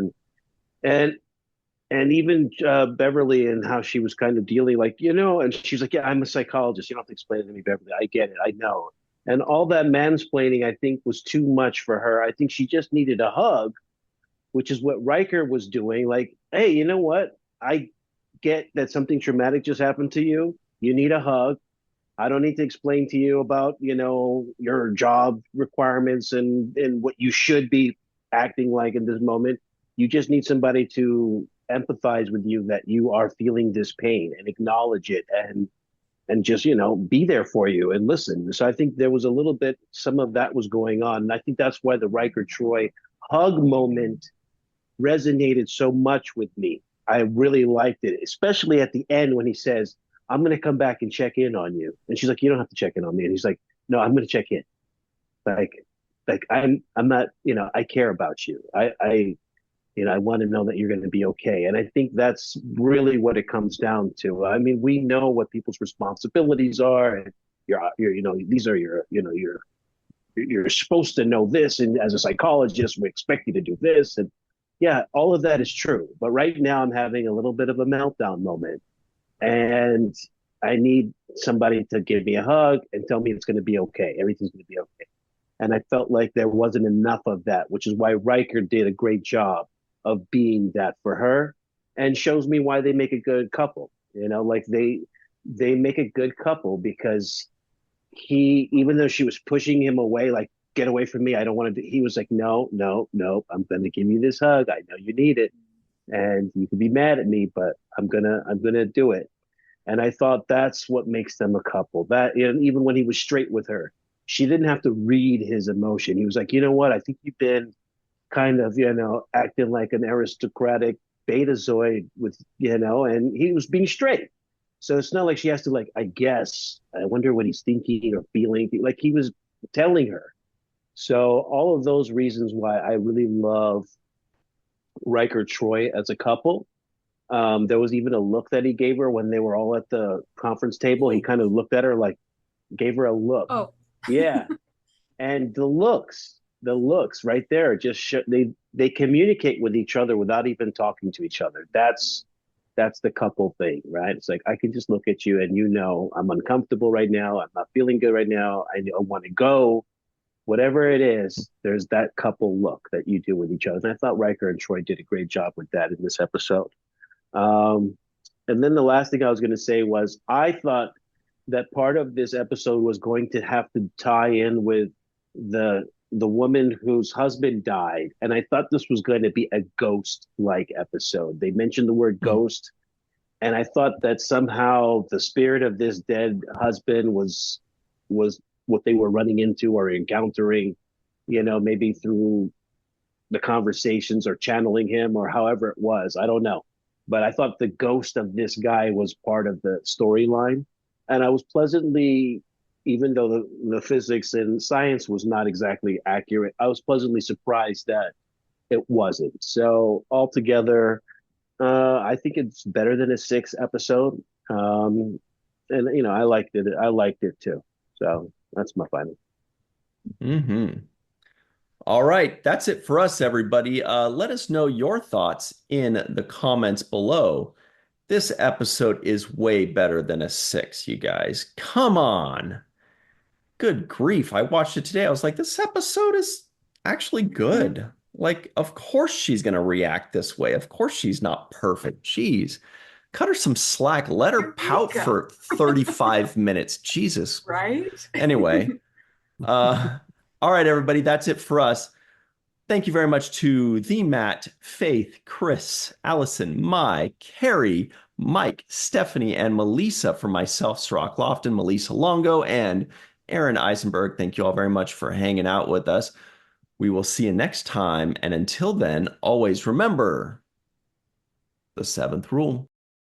[SPEAKER 2] And even Beverly, and how she was kind of dealing, and she's like, yeah, I'm a psychologist. You don't have to explain it to me, Beverly. I get it. I know. And all that mansplaining, I think, was too much for her. I think she just needed a hug, which is what Riker was doing. Like, hey, you know what? I get that something traumatic just happened to you. You need a hug. I don't need to explain to you about, your job requirements and what you should be acting like in this moment. You just need somebody to empathize with you, that you are feeling this pain, and acknowledge it, and just, be there for you and listen. So I think there was a little bit, some of that was going on. And I think that's why the Riker Troy hug moment resonated so much with me. I really liked it, especially at the end when he says, I'm going to come back and check in on you. And she's like, you don't have to check in on me. And he's like, no, I'm going to check in. Like I'm not, I care about you. I want to know that you're going to be okay. And I think that's really what it comes down to. I mean, we know what people's responsibilities are, and these are you're supposed to know this. And as a psychologist, we expect you to do this. And yeah, all of that is true. But right now I'm having a little bit of a meltdown moment, and I need somebody to give me a hug and tell me it's going to be okay. Everything's going to be okay. And I felt like there wasn't enough of that, which is why Riker did a great job of being that for her, and shows me why they make a good couple. Like they make a good couple because even though she was pushing him away, like, get away from me, I don't want to do, he was like, no, I'm going to give you this hug. I know you need it, and you can be mad at me, but I'm gonna do it. And I thought that's what makes them a couple. That, even when he was straight with her, she didn't have to read his emotion. He was like, you know what? I think you've been kind of, acting like an aristocratic betazoid with, and he was being straight. So it's not like she has to, like, I guess, I wonder what he's thinking or feeling. Like, he was telling her. So all of those reasons why I really love Riker Troy as a couple. There was even a look that he gave her when they were all at the conference table. He kind of looked at her, like, gave her a look.
[SPEAKER 8] Oh.
[SPEAKER 2] Yeah. And the looks right there just they communicate with each other without even talking to each other. That's the couple thing, right? It's like, I can just look at you and I'm uncomfortable right now. I'm not feeling good right now. I want to go. Whatever it is, there's that couple look that you do with each other. And I thought Riker and Troy did a great job with that in this episode. And then the last thing I was going to say was, I thought that part of this episode was going to have to tie in with the woman whose husband died. And I thought this was going to be a ghost-like episode. They mentioned the word ghost. And I thought that somehow the spirit of this dead husband was what they were running into or encountering, maybe through the conversations or channeling him or however it was. I don't know. But I thought the ghost of this guy was part of the storyline. And I was pleasantly, even though the physics and science was not exactly accurate, I was pleasantly surprised that it wasn't. So altogether, I think it's better than a 6 episode. And, I liked it. I liked it too. So that's my final.
[SPEAKER 1] Mm-hmm. All right, that's it for us, everybody. Let us know your thoughts in the comments below. This episode is way better than a 6, you guys. Come on. Good grief. I watched it today. I was like, this episode is actually good. Like, of course she's going to react this way. Of course she's not perfect. Jeez. Cut her some slack. Let her pout for 35 minutes. Jesus.
[SPEAKER 8] Right?
[SPEAKER 1] Anyway. All right, everybody. That's it for us. Thank you very much to the Matt, Faith, Chris, Allison, Mai, Carrie, Mike, Stephanie, and Melissa. For myself, Cirroc Lofton, Melissa Longo, and Aaron Eisenberg. Thank you all very much for hanging out with us. We will see you next time. And until then, always remember the 7th rule.